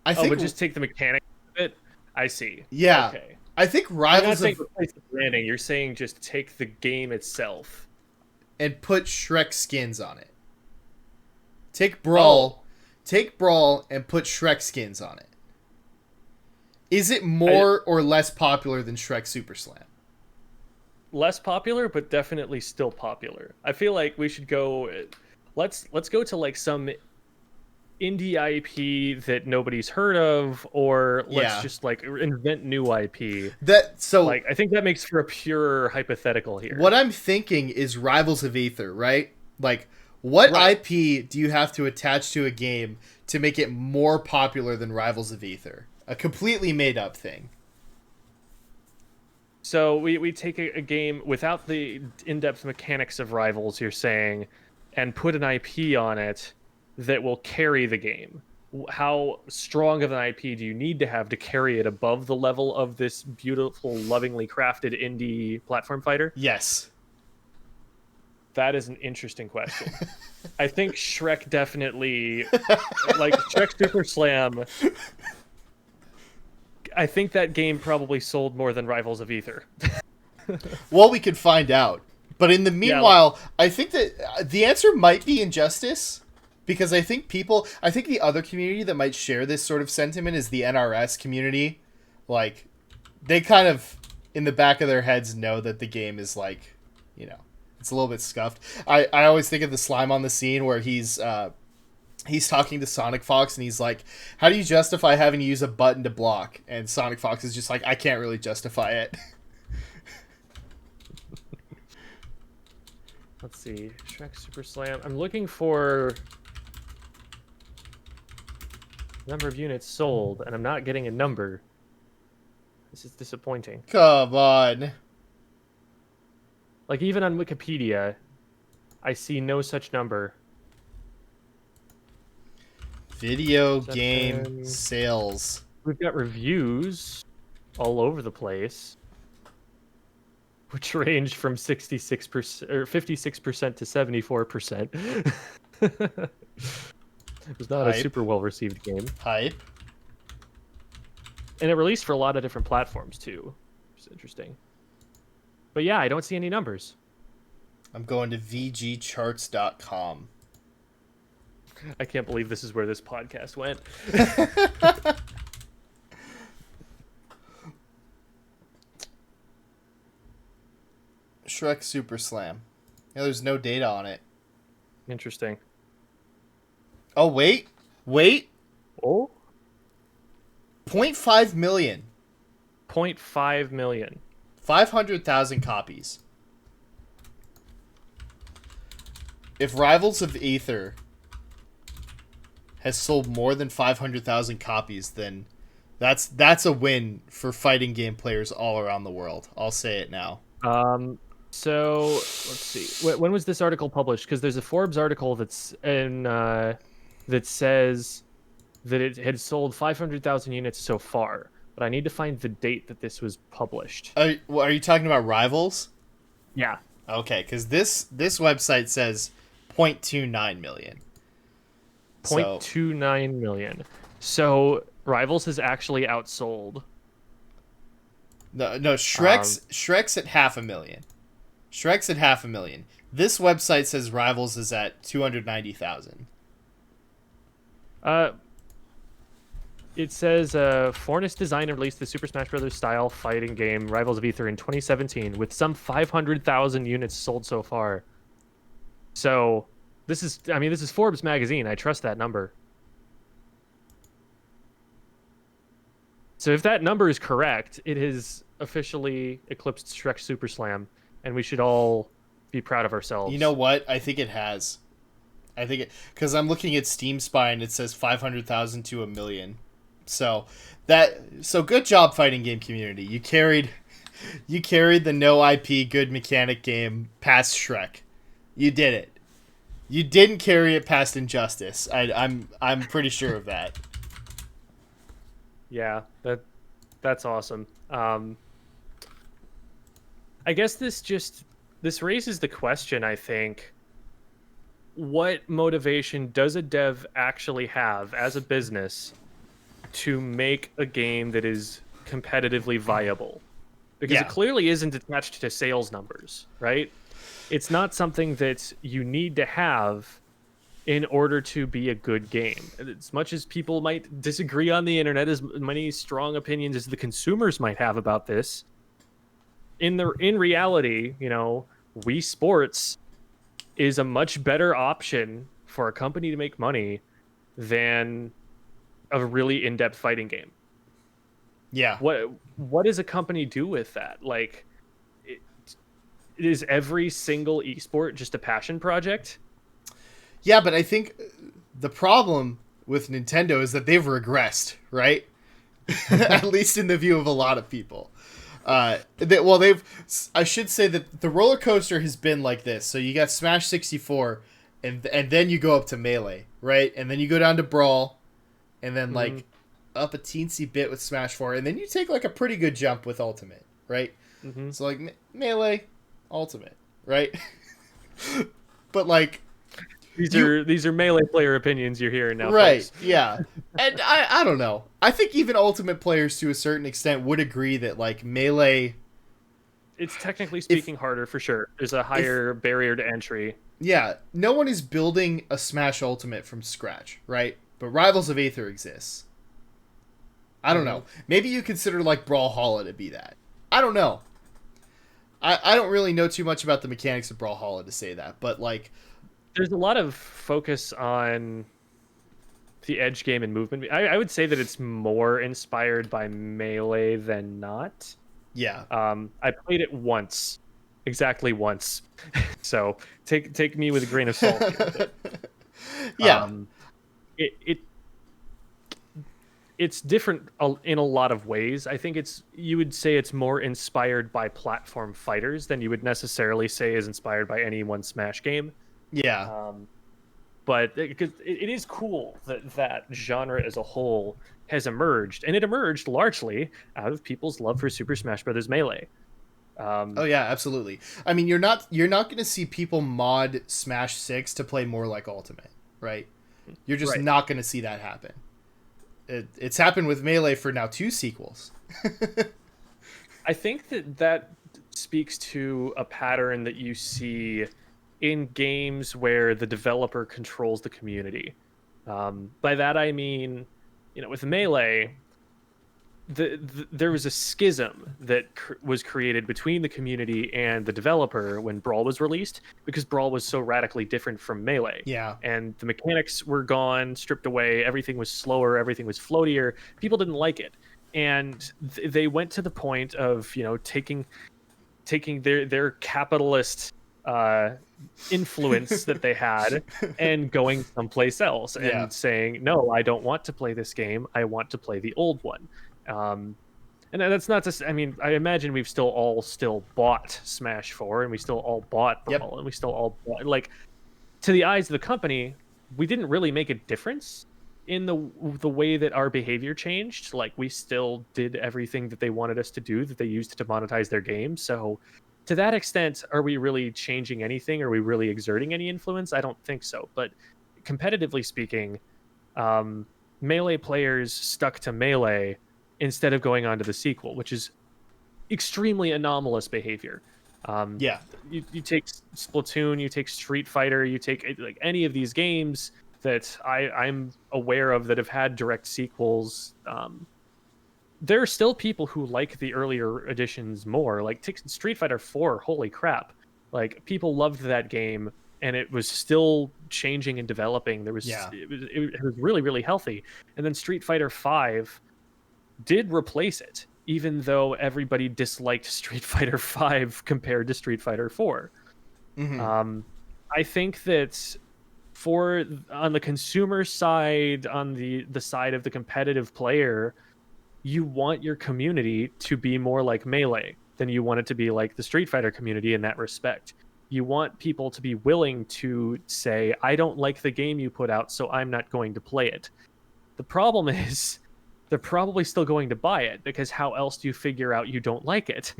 I think... but just take the mechanics of it? I see. Yeah. Okay. I think You're Rivals not saying replace the branding, you're saying just take the game itself. And put Shrek skins on it. Take Brawl and put Shrek skins on it. Is it more or less popular than Shrek Super Slam? less popular, but definitely still popular. I feel like we should go. Let's go to like some indie IP that nobody's heard of, or let's Yeah. just like invent new IP. That so Like I think that makes for a pure hypothetical what here. I'm thinking is Rivals of Aether, right? Like, what Right. IP do you have to attach to a game to make it more popular than Rivals of Aether? A completely made up thing. So we take a game without the in-depth mechanics of Rivals, you're saying, and put an IP on it that will carry the game. How strong of an IP do you need to have to carry it above the level of this beautiful, lovingly crafted indie platform fighter? Yes. That is an interesting question. I think Shrek definitely, like Shrek Super Slam. I think that game probably sold more than Rivals of Aether. Well, we could find out. But in the Yeah, meanwhile, I think that the answer might be Injustice. Because I think the other community that might share this sort of sentiment is the NRS community. Like, they kind of, in the back of their heads, know that the game is like, it's a little bit scuffed. I always think of the Slime on the Scene where he's talking to Sonic Fox and he's like, how do you justify having to use a button to block? And Sonic Fox is just like, I can't really justify it. let's see. Shrek Super Slam. I'm looking for number of units sold, and I'm not getting a number. This is disappointing. Come on. Like, even on Wikipedia, I see no such number. Video game sales. We've got reviews all over the place, which range from 66% or 56% to 74%. It was not a super well received game. Hype. And it released for a lot of different platforms too. It's interesting. But yeah, I don't see any numbers. I'm going to vgcharts.com. I can't believe this is where this podcast went. Shrek Super Slam. Yeah, there's no data on it. Interesting. Oh, wait. Oh? 0.5 million. 0.5 million. 500,000 copies. If Rivals of Aether has sold more than 500,000 copies, then that's a win for fighting game players all around the world. I'll say it now. So let's see. When was this article published? Because there's a Forbes article that's in that says that it had sold 500,000 units so far, but I need to find the date that this was published. Are you talking about Rivals? Yeah. Okay, because this website says 0.29 million. 0.29 million. So Rivals has actually outsold. No, Shrek's at 500,000. Shrek's at 500,000. This website says Rivals is at 290,000. It says Fornus designed and released the Super Smash Bros. Style fighting game Rivals of Aether in 2017 with some 500,000 units sold so far. So this is Forbes magazine. I trust that number. So if that number is correct, it has officially eclipsed Shrek Super Slam, and we should all be proud of ourselves. You know what? I think it has. Because I'm looking at Steam Spy and it says 500,000 to 1 million. So good job, fighting game community. You carried the no IP good mechanic game past Shrek. You did it. You didn't carry it past Injustice. I'm pretty sure of that. Yeah, that's awesome. I guess this raises the question, I think, what motivation does a dev actually have as a business to make a game that is competitively viable? Because it clearly isn't attached to sales numbers, right? It's not something that you need to have in order to be a good game. As much as people might disagree on the internet, as many strong opinions as the consumers might have about this, in reality, Wii Sports is a much better option for a company to make money than a really in-depth fighting game. Yeah. What does a company do with that? Like, it, is every single esport just a passion project? Yeah, but I think the problem with Nintendo is that they've regressed, right? At least in the view of a lot of people. I should say that the roller coaster has been like this. So you got Smash 64, and then you go up to Melee, right? And then you go down to Brawl, and then like up a teensy bit with Smash 4, and then you take like a pretty good jump with Ultimate, right? So like Melee, Ultimate, right? But like these are Melee player opinions you're hearing now, right? folks. Yeah, and I don't know. I think even Ultimate players to a certain extent would agree that like Melee, it's technically speaking harder for sure. There's a higher barrier to entry. Yeah, no one is building a Smash Ultimate from scratch, right? But Rivals of Aether exists. I don't know. Maybe you consider like Brawlhalla to be that. I don't know. I don't really know too much about the mechanics of Brawlhalla to say that, but like there's a lot of focus on the edge game and movement. I would say that it's more inspired by Melee than not. Yeah. I played it once, exactly once. So take me with a grain of salt here. But, yeah. It's different in a lot of ways. I think you would say it's more inspired by platform fighters than you would necessarily say is inspired by any one Smash game. Yeah. But it is cool that genre as a whole has emerged, and it emerged largely out of people's love for Super Smash Bros. Melee. Oh yeah, absolutely. I mean, you're not going to see people mod Smash 6 to play more like Ultimate, right? You're just not going to see that happen. It's happened with Melee for now 2 sequels. I think that speaks to a pattern that you see in games where the developer controls the community. By that I mean, with Melee, there was a schism that was created between the community and the developer when Brawl was released, because Brawl was so radically different from Melee. Yeah. And the mechanics were gone, stripped away, everything was slower, everything was floatier. People didn't like it. And they went to the point of, taking their capitalist influence that they had and going someplace else and saying, no, I don't want to play this game. I want to play the old one. And that's not just, I mean, I imagine we've all bought Smash 4 and we still all bought Brawl and we still all bought, like, to the eyes of the company, we didn't really make a difference in the way that our behavior changed. Like, we still did everything that they wanted us to do, that they used to monetize their game. So to that extent, are we really changing anything? Are we really exerting any influence? I don't think so. But competitively speaking, Melee players stuck to Melee instead of going on to the sequel, which is extremely anomalous behavior. You take Splatoon, you take Street Fighter, you take like any of these games that I'm aware of that have had direct sequels. There are still people who like the earlier editions more. Like, take Street Fighter 4, holy crap. Like, people loved that game, and it was still changing and developing. It was really, really healthy. And then Street Fighter 5 did replace it, even though everybody disliked Street Fighter 5 compared to Street Fighter 4. I think that on the consumer side, on the side of the competitive player, you want your community to be more like Melee than you want it to be like the Street Fighter community in that respect. You want people to be willing to say, I don't like the game you put out, so I'm not going to play it. The problem is, they're probably still going to buy it, because how else do you figure out you don't like it?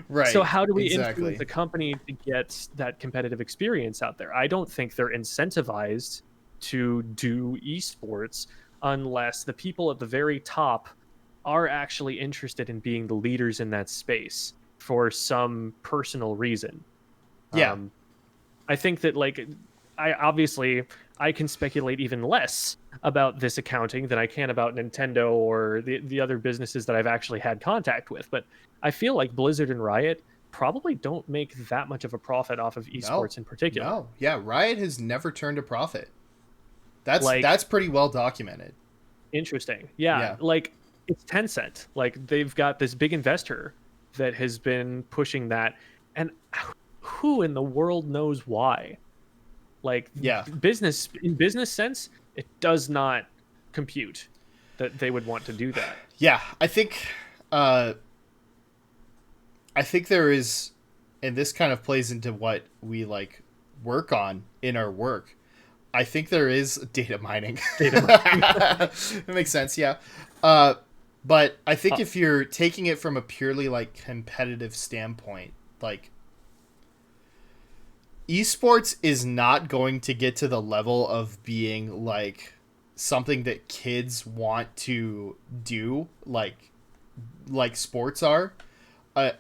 Right. So how do we influence the company to get that competitive experience out there? I don't think they're incentivized to do esports unless the people at the very top are actually interested in being the leaders in that space for some personal reason. I think that, like, I can speculate even less about this accounting than I can about Nintendo or the other businesses that I've actually had contact with. But I feel like Blizzard and Riot probably don't make that much of a profit off of No, esports in particular. no, yeah, Riot has never turned a profit. That's Like, pretty well documented. interesting. Yeah, Yeah, like it's Tencent. Like they've got this big investor that has been pushing that, and who in the world knows why? Like yeah, business in business sense, it does not compute that they would want to do that. yeah. Uh, I think there is, and this kind of plays into what we like work on in our work. I think there is data mining. Data mining. That makes sense, yeah. Uh, but I think Uh, if you're taking it from a purely like competitive standpoint, like esports is not going to get to the level of being like something that kids want to do, like sports are,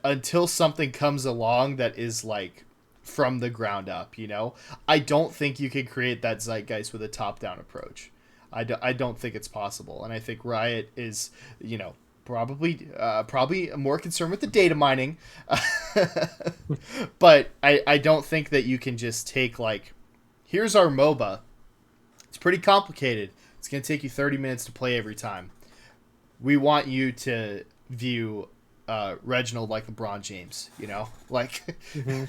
until something comes along that is like from the ground up, you know? I don't think you can create that zeitgeist with a top-down approach. I don't think it's possible. And I think Riot is, you know, probably more concerned with the data mining. But I don't think that you can just take, like, here's our MOBA. It's pretty complicated. It's going to take you 30 minutes to play every time. We want you to view Reginald like LeBron James, you know? Like, mhm.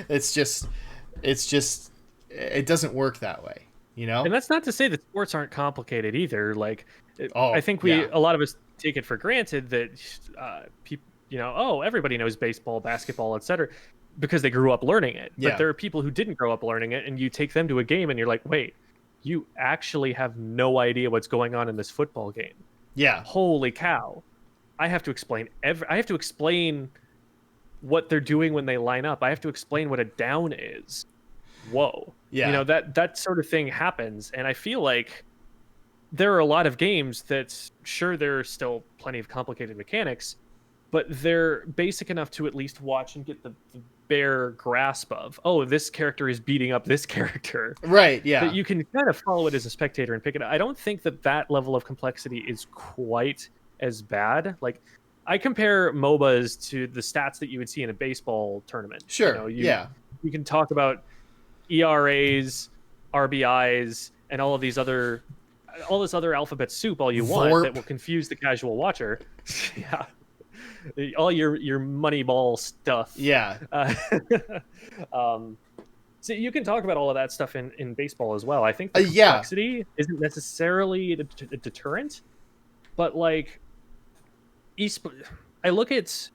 it's just, it doesn't work that way, you know? And that's not to say that sports aren't complicated either. Like, I Oh, think yeah. a lot of us take it for granted that people, oh, everybody knows baseball, basketball, etc., because they grew up learning it. Yeah. But there are people who didn't grow up learning it, and you take them to a game, and you're like, wait, you actually have no idea what's going on in this football game. Yeah. Holy cow! I have to explain I have to explain what they're doing when they line up. I have to explain what a down is. Whoa. Yeah. That sort of thing happens, and I feel like there are a lot of games that, sure, there are still plenty of complicated mechanics, but they're basic enough to at least watch and get the bare grasp of, oh, this character is beating up this character, Right, that yeah. you can kind of follow it as a spectator and pick it up. I don't think that level of complexity is quite as bad. Like, I compare MOBAs to the stats that you would see in a baseball tournament. Sure, yeah. You can talk about ERAs, RBIs, and all this other alphabet soup all you want Vorp. that will confuse the casual watcher. Yeah, all your Moneyball stuff. Yeah. So you can talk about all of that stuff in baseball as well. I think the Yeah. complexity isn't necessarily a deterrent, but like I look at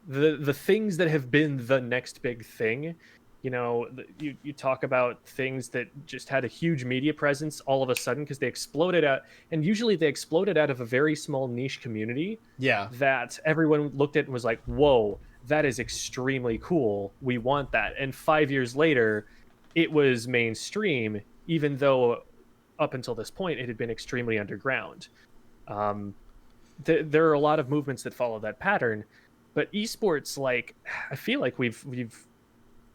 the things that have been the next big thing. You talk about things that just had a huge media presence all of a sudden because they exploded out, and usually they exploded out of a very small niche community Yeah. that everyone looked at and was like, whoa, that is extremely cool. We want that. And 5 years later, it was mainstream, even though up until this point it had been extremely underground. There are a lot of movements that follow that pattern, but esports, like, I feel like we've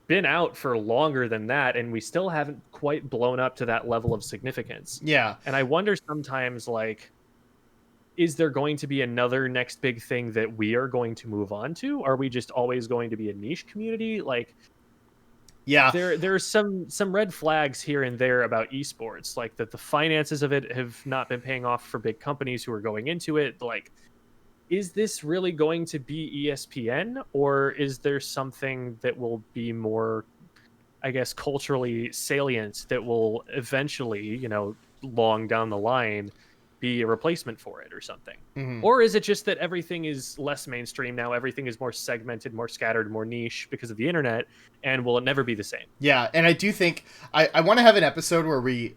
been out for longer than that, and we still haven't quite blown up to that level of significance. Yeah. And I wonder sometimes, like, is there going to be another next big thing that we are going to move on to? Are we just always going to be a niche community? Like, Yeah. there's some red flags here and there about esports, like that the finances of it have not been paying off for big companies who are going into it. Like, is this really going to be ESPN, or is there something that will be more, I guess, culturally salient that will eventually, long down the line, be a replacement for it or something? Mm-hmm. Or is it just that everything is less mainstream now, everything is more segmented, more scattered, more niche because of the internet, and will it never be the same? Yeah, and I do think I want to have an episode where we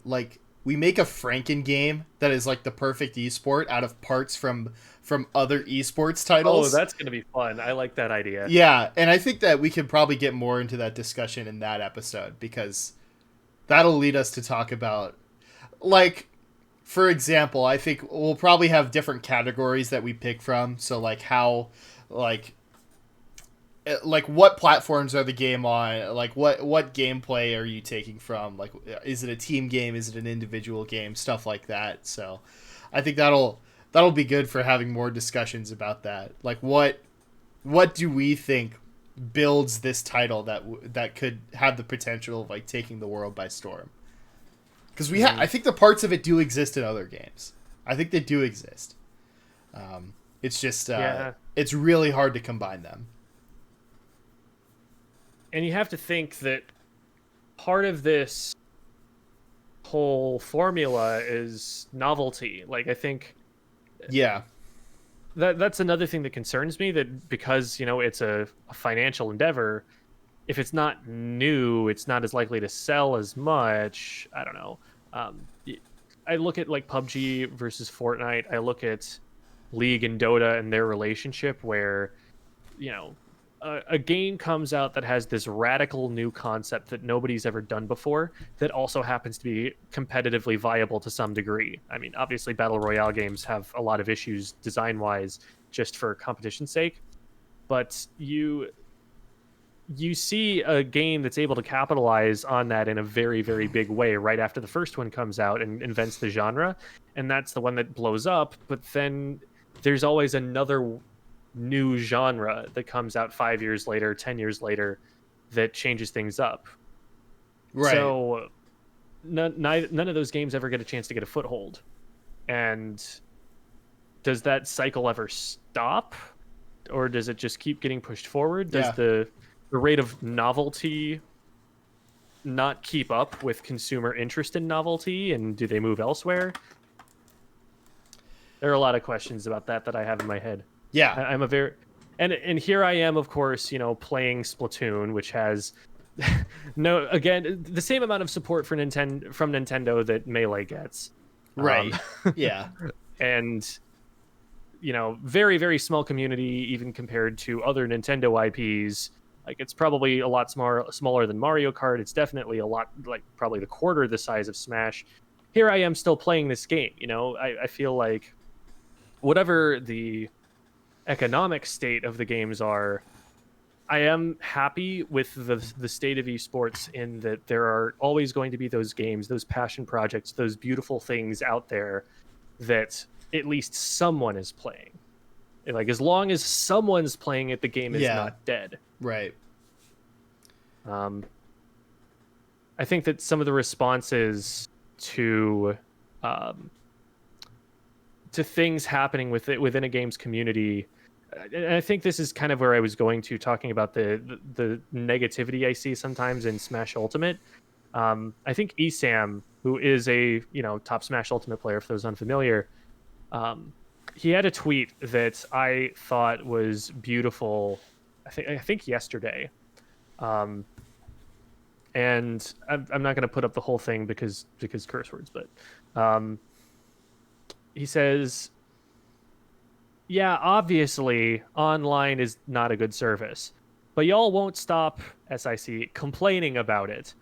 make a Franken game that is like the perfect esport out of parts from other esports titles. Oh, that's going to be fun. I like that idea. Yeah, and I think that we could probably get more into that discussion in that episode, because that'll lead us to talk about, like, for example, I think we'll probably have different categories that we pick from. So, like, how, like, like what platforms are the game on? Like what gameplay are you taking from? Like, is it a team game? Is it an individual game? Stuff like that. So, I think that'll be good for having more discussions about that. Like, what do we think builds this title that could have the potential of like taking the world by storm? Because I think the parts of it do exist in other games. I think they do exist. It's just it's really hard to combine them. And you have to think that part of this whole formula is novelty. Like, I think that's another thing that concerns me, that because, you know, it's a financial endeavor, if it's not new, it's not as likely to sell as much. I don't know. I look at like PUBG versus Fortnite. I look at League and Dota and their relationship, where, you know, a game comes out that has this radical new concept that nobody's ever done before, that also happens to be competitively viable to some degree. I mean, obviously Battle Royale games have a lot of issues design-wise just for competition's sake, but you see a game that's able to capitalize on that in a very, very big way right after the first one comes out and invents the genre, and that's the one that blows up. But then there's always another new genre that comes out 5 years later, 10 years later, that changes things up. Right. So none of those games ever get a chance to get a foothold. And does that cycle ever stop? Or does it just keep getting pushed forward? Does the rate of novelty not keep up with consumer interest in novelty? And do they move elsewhere? There are a lot of questions about that I have in my head. Yeah. I'm a very... And here I am, of course, you know, playing Splatoon, which has the same amount of support for from Nintendo that Melee gets. Right. Yeah. And, you know, very, very small community, even compared to other Nintendo IPs. Like, it's probably a lot smaller than Mario Kart. It's definitely a lot, like, probably the quarter the size of Smash. Here I am still playing this game, you know? I feel like whatever the economic state of the games are, I am happy with the state of esports, in that there are always going to be those games, those passion projects, those beautiful things out there that at least someone is playing. Like, as long as someone's playing it, the game is not dead. Right. I think that some of the responses to things happening within a game's community, and I think this is kind of where I was going to, talking about the negativity I see sometimes in Smash Ultimate. I think Esam, who is a, you know, top Smash Ultimate player, for those unfamiliar, he had a tweet that I thought was beautiful. I think yesterday, and I'm not going to put up the whole thing because curse words, but he says, yeah, obviously online is not a good service, but y'all won't stop, SIC, complaining about it.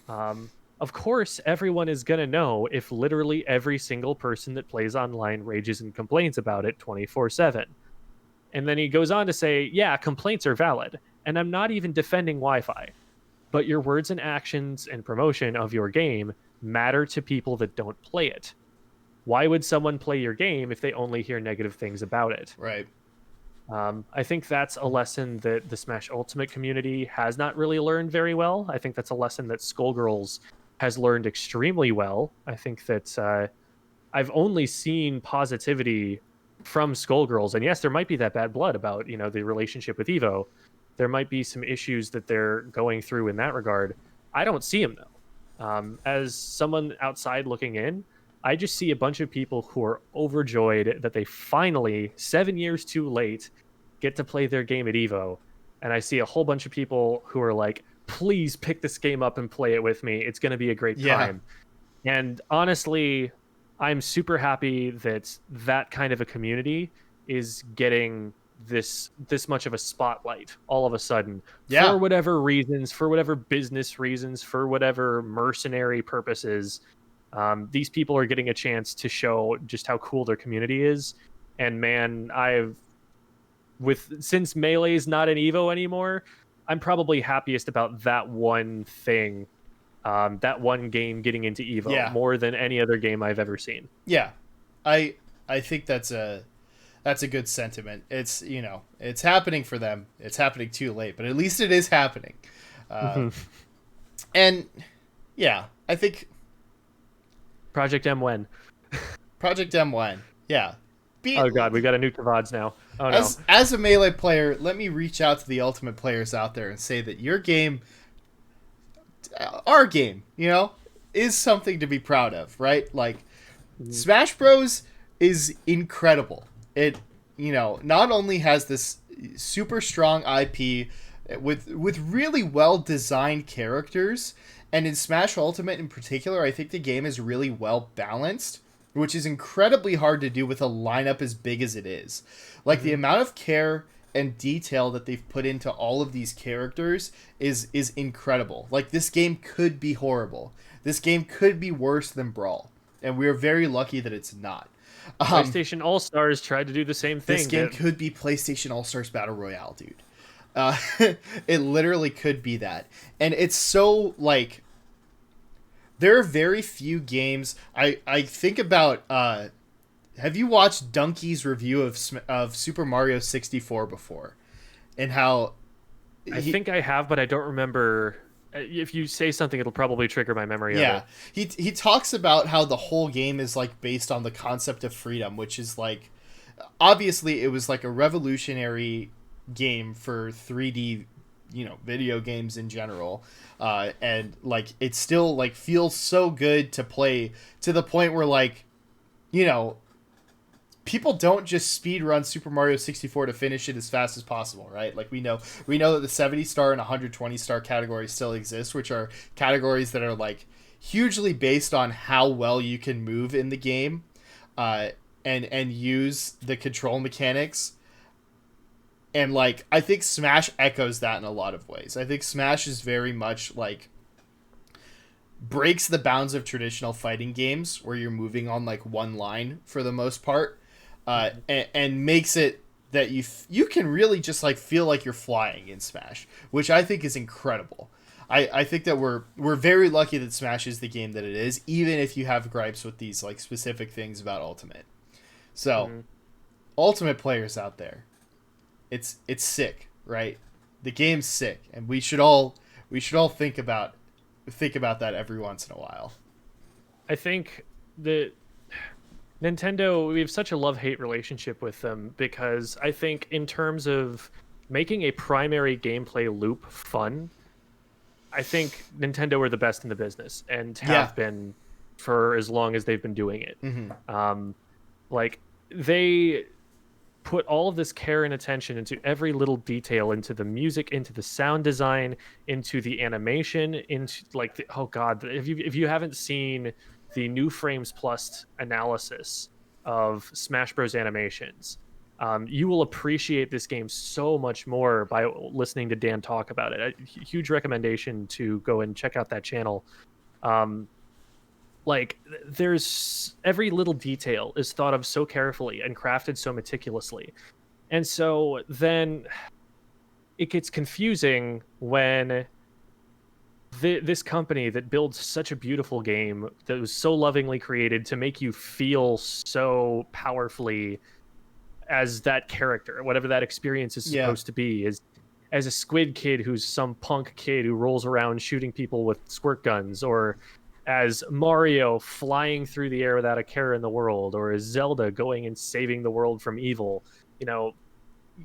Of course, everyone is going to know if literally every single person that plays online rages and complains about it 24/7. And then he goes on to say, yeah, complaints are valid, and I'm not even defending Wi-Fi, but your words and actions and promotion of your game matter to people that don't play it. Why would someone play your game if they only hear negative things about it? Right. I think that's a lesson that the Smash Ultimate community has not really learned very well. I think that's a lesson that Skullgirls has learned extremely well. I think that I've only seen positivity from Skullgirls, and yes, there might be that bad blood about, you know, the relationship with Evo. There might be some issues that they're going through in that regard. I don't see them, though. As someone outside looking in, I just see a bunch of people who are overjoyed that they finally, 7 years too late, get to play their game at Evo. And I see a whole bunch of people who are like, please pick this game up and play it with me. It's going to be a great time. And honestly, I'm super happy that that kind of a community is getting this much of a spotlight all of a sudden, for whatever reasons, for whatever business reasons, for whatever mercenary purposes. These people are getting a chance to show just how cool their community is. And man, since Melee is not an Evo anymore, I'm probably happiest about that one thing, that one game getting into Evo Yeah. more than any other game I've ever seen. Yeah. I think that's a good sentiment. It's, it's happening for them. It's happening too late, but at least it is happening. And yeah, I think Project M when? Project M1. Yeah. Oh god, we got a new Kavads now. Oh no. As a Melee player, let me reach out to the Ultimate players out there and say that your game, our game, is something to be proud of, right? Like, Smash Bros. Is incredible. It, not only has this super strong IP with really well designed characters, and in Smash Ultimate in particular, I think the game is really well balanced, which is incredibly hard to do with a lineup as big as it is. Like, the amount of care and detail that they've put into all of these characters is incredible. Like, this game could be horrible. This game could be worse than Brawl, and we're very lucky that it's not. PlayStation All-Stars tried to do the same thing. This game could be PlayStation All-Stars Battle Royale, dude. It literally could be that. And it's so, like, there are very few games. I think about, have you watched Donkey's review of Super Mario 64 before? And how... I think I have, but I don't remember... If you say something, it'll probably trigger my memory. Yeah, of it. he talks about how the whole game is like based on the concept of freedom, which is like, obviously it was like a revolutionary game for 3D, video games in general, and like it still like feels so good to play to the point where like, people don't just speed run Super Mario 64 to finish it as fast as possible, right? Like we know that the 70 star and 120 star categories still exist, which are categories that are like hugely based on how well you can move in the game, and use the control mechanics. And like I think Smash echoes that in a lot of ways. I think Smash is very much like breaks the bounds of traditional fighting games where you're moving on like one line for the most part. And makes it that you can really just like feel like you're flying in Smash, which I think is incredible. I think that we're very lucky that Smash is the game that it is, even if you have gripes with these like specific things about Ultimate. So, Ultimate players out there, it's sick, right? The game's sick, and we should all think about that every once in a while. I think that Nintendo, we have such a love-hate relationship with them because I think in terms of making a primary gameplay loop fun, I think Nintendo are the best in the business and have been for as long as they've been doing it. Like they put all of this care and attention into every little detail, into the music, into the sound design, into the animation, into like oh god, if you haven't seen the New Frames Plus analysis of Smash Bros. Animations, you will appreciate this game so much more by listening to Dan talk about it. A huge recommendation to go and check out that channel. Like, there's every little detail is thought of so carefully and crafted so meticulously. And so then it gets confusing when this company that builds such a beautiful game that was so lovingly created to make you feel so powerfully as that character, whatever that experience is supposed to be, is as a squid kid who's some punk kid who rolls around shooting people with squirt guns, or as Mario flying through the air without a care in the world, or as Zelda going and saving the world from evil.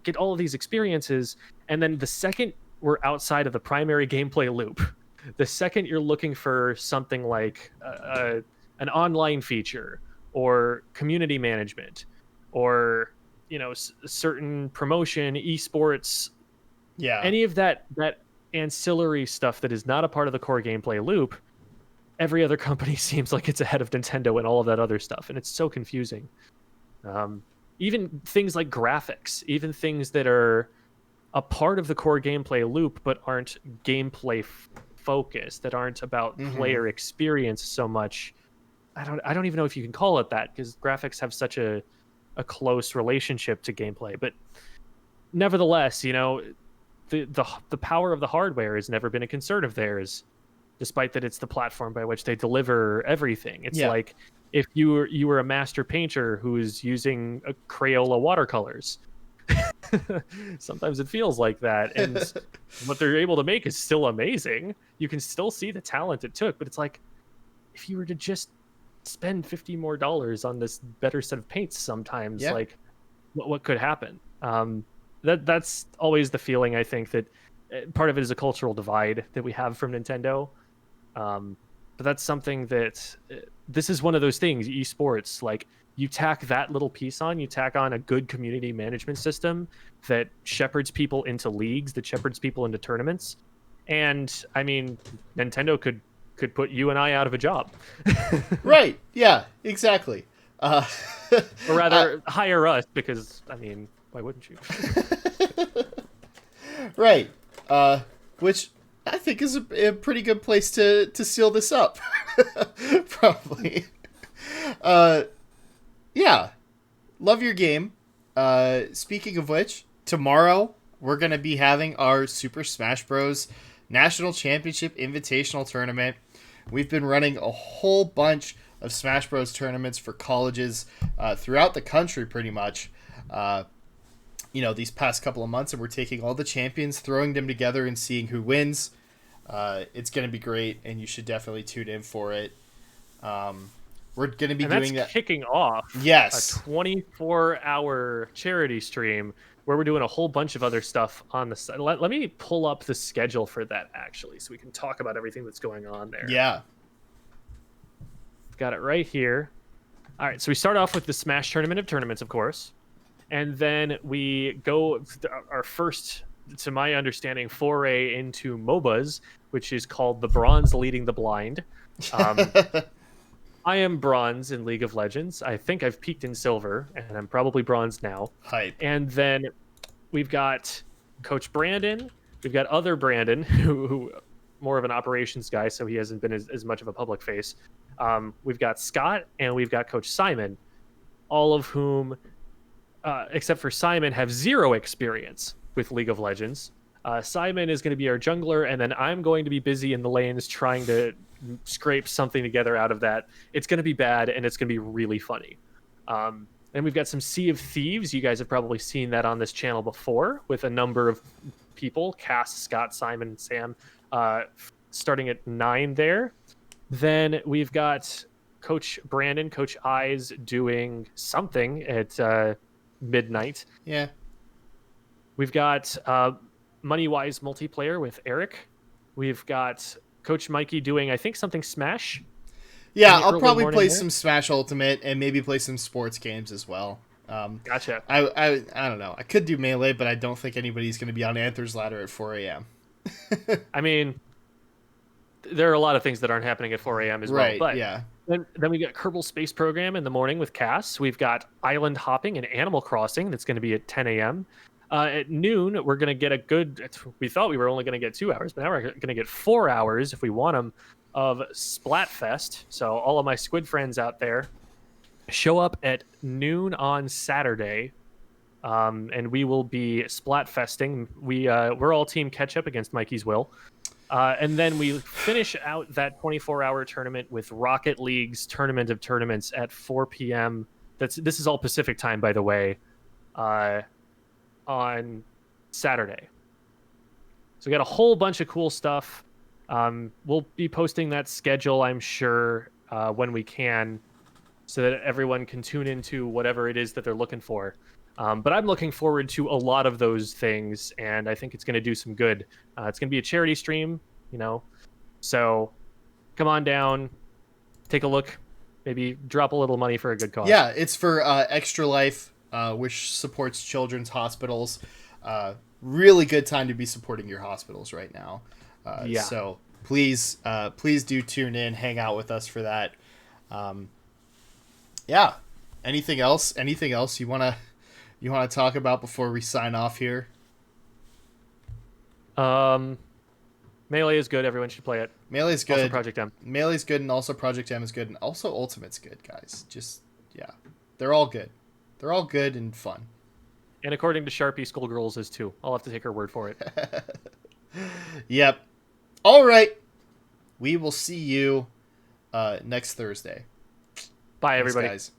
Get all of these experiences, and then the second we're outside of the primary gameplay loop, the second you're looking for something like an online feature or community management or certain promotion, esports, any of that ancillary stuff that is not a part of the core gameplay loop, every other company seems like it's ahead of Nintendo and all of that other stuff, and it's so confusing. Even things like graphics, even things that are a part of the core gameplay loop but aren't gameplay focused, that aren't about player experience so much. I don't even know if you can call it that, because graphics have such a close relationship to gameplay. But nevertheless, the power of the hardware has never been a concern of theirs, despite that it's the platform by which they deliver everything. It's Yeah. like if you were a master painter who is using Crayola watercolors. Sometimes it feels like that, and what they're able to make is still amazing. You can still see the talent it took, but it's like if you were to just spend $50 more on this better set of paints sometimes, Yeah. like what could happen? That's always the feeling. I think that part of it is a cultural divide that we have from Nintendo. But that's something that this is one of those things, esports, like you tack that little piece on, you tack on a good community management system that shepherds people into leagues, that shepherds people into tournaments. And I mean, Nintendo could put you and I out of a job. Right. Yeah, exactly. Uh, Or rather hire us, because I mean, why wouldn't you? right. Which I think is a pretty good place to seal this up. Probably. Yeah. Love your game. Speaking of which, tomorrow we're going to be having our Super Smash Bros. National Championship Invitational Tournament. We've been running a whole bunch of Smash Bros. Tournaments for colleges throughout the country, pretty much. These past couple of months, and we're taking all the champions, throwing them together, and seeing who wins. It's going to be great, and you should definitely tune in for it. We're going to be doing that. Kicking off Yes. a 24-hour charity stream where we're doing a whole bunch of other stuff on the side. Let me pull up the schedule for that, actually, so we can talk about everything that's going on there. Yeah. Got it right here. All right, so we start off with the Smash Tournament of Tournaments, of course. And then we go our first, to my understanding, foray into MOBAs, which is called the Bronze Leading the Blind. I am bronze in League of Legends. I think I've peaked in silver, and I'm probably bronze now. Hype. And then we've got Coach Brandon. We've got other Brandon, who more of an operations guy, so he hasn't been as much of a public face. We've got Scott, and we've got Coach Simon, all of whom, except for Simon, have zero experience with League of Legends. Simon is going to be our jungler, and then I'm going to be busy in the lanes trying to scrape something together out of that. It's going to be bad, and it's going to be really funny. And we've got some Sea of Thieves. You guys have probably seen that on this channel before with a number of people, Cass, Scott, Simon, Sam, starting at 9 there. Then we've got Coach Brandon, Coach Eyes doing something at midnight. Yeah. We've got Moneywise multiplayer with Eric. We've got Coach Mikey doing, I think, something Smash. Yeah, I'll probably play some Smash Ultimate and maybe play some sports games as well. Gotcha. I don't know. I could do Melee, but I don't think anybody's going to be on Anther's Ladder at 4 a.m. I mean, there are a lot of things that aren't happening at 4 a.m. as well. But yeah. Then we got Kerbal Space Program in the morning with Cass. We've got Island Hopping and Animal Crossing that's going to be at 10 a.m. At noon, we're going to get a good... We thought we were only going to get 2 hours, but now we're going to get 4 hours, if we want them, of Splatfest. So all of my squid friends out there, show up at noon on Saturday, and we will be Splatfesting. We're all Team Ketchup against Mikey's Will. And then we finish out that 24-hour tournament with Rocket League's Tournament of Tournaments at 4 p.m. This is all Pacific time, by the way, on Saturday. So we got a whole bunch of cool stuff. We'll be posting that schedule, I'm sure, when we can, so that everyone can tune into whatever it is that they're looking for. But I'm looking forward to a lot of those things, and I think it's going to do some good. It's going to be a charity stream, so come on down, take a look, maybe drop a little money for a good cause. Yeah, it's for Extra Life, which supports children's hospitals. Really good time to be supporting your hospitals right now. Yeah. So please do tune in, hang out with us for that. Yeah. Anything else you want to talk about before we sign off here? Melee is good. Everyone should play it. Melee's good. Also Project M. Melee's good, and also Project M is good, and also Ultimate's good, guys. Just, yeah. They're all good. They're all good and fun. And according to Sharpie, Skullgirls is too. I'll have to take her word for it. Yep. All right. We will see you next Thursday. Bye, Thanks, everybody. guys.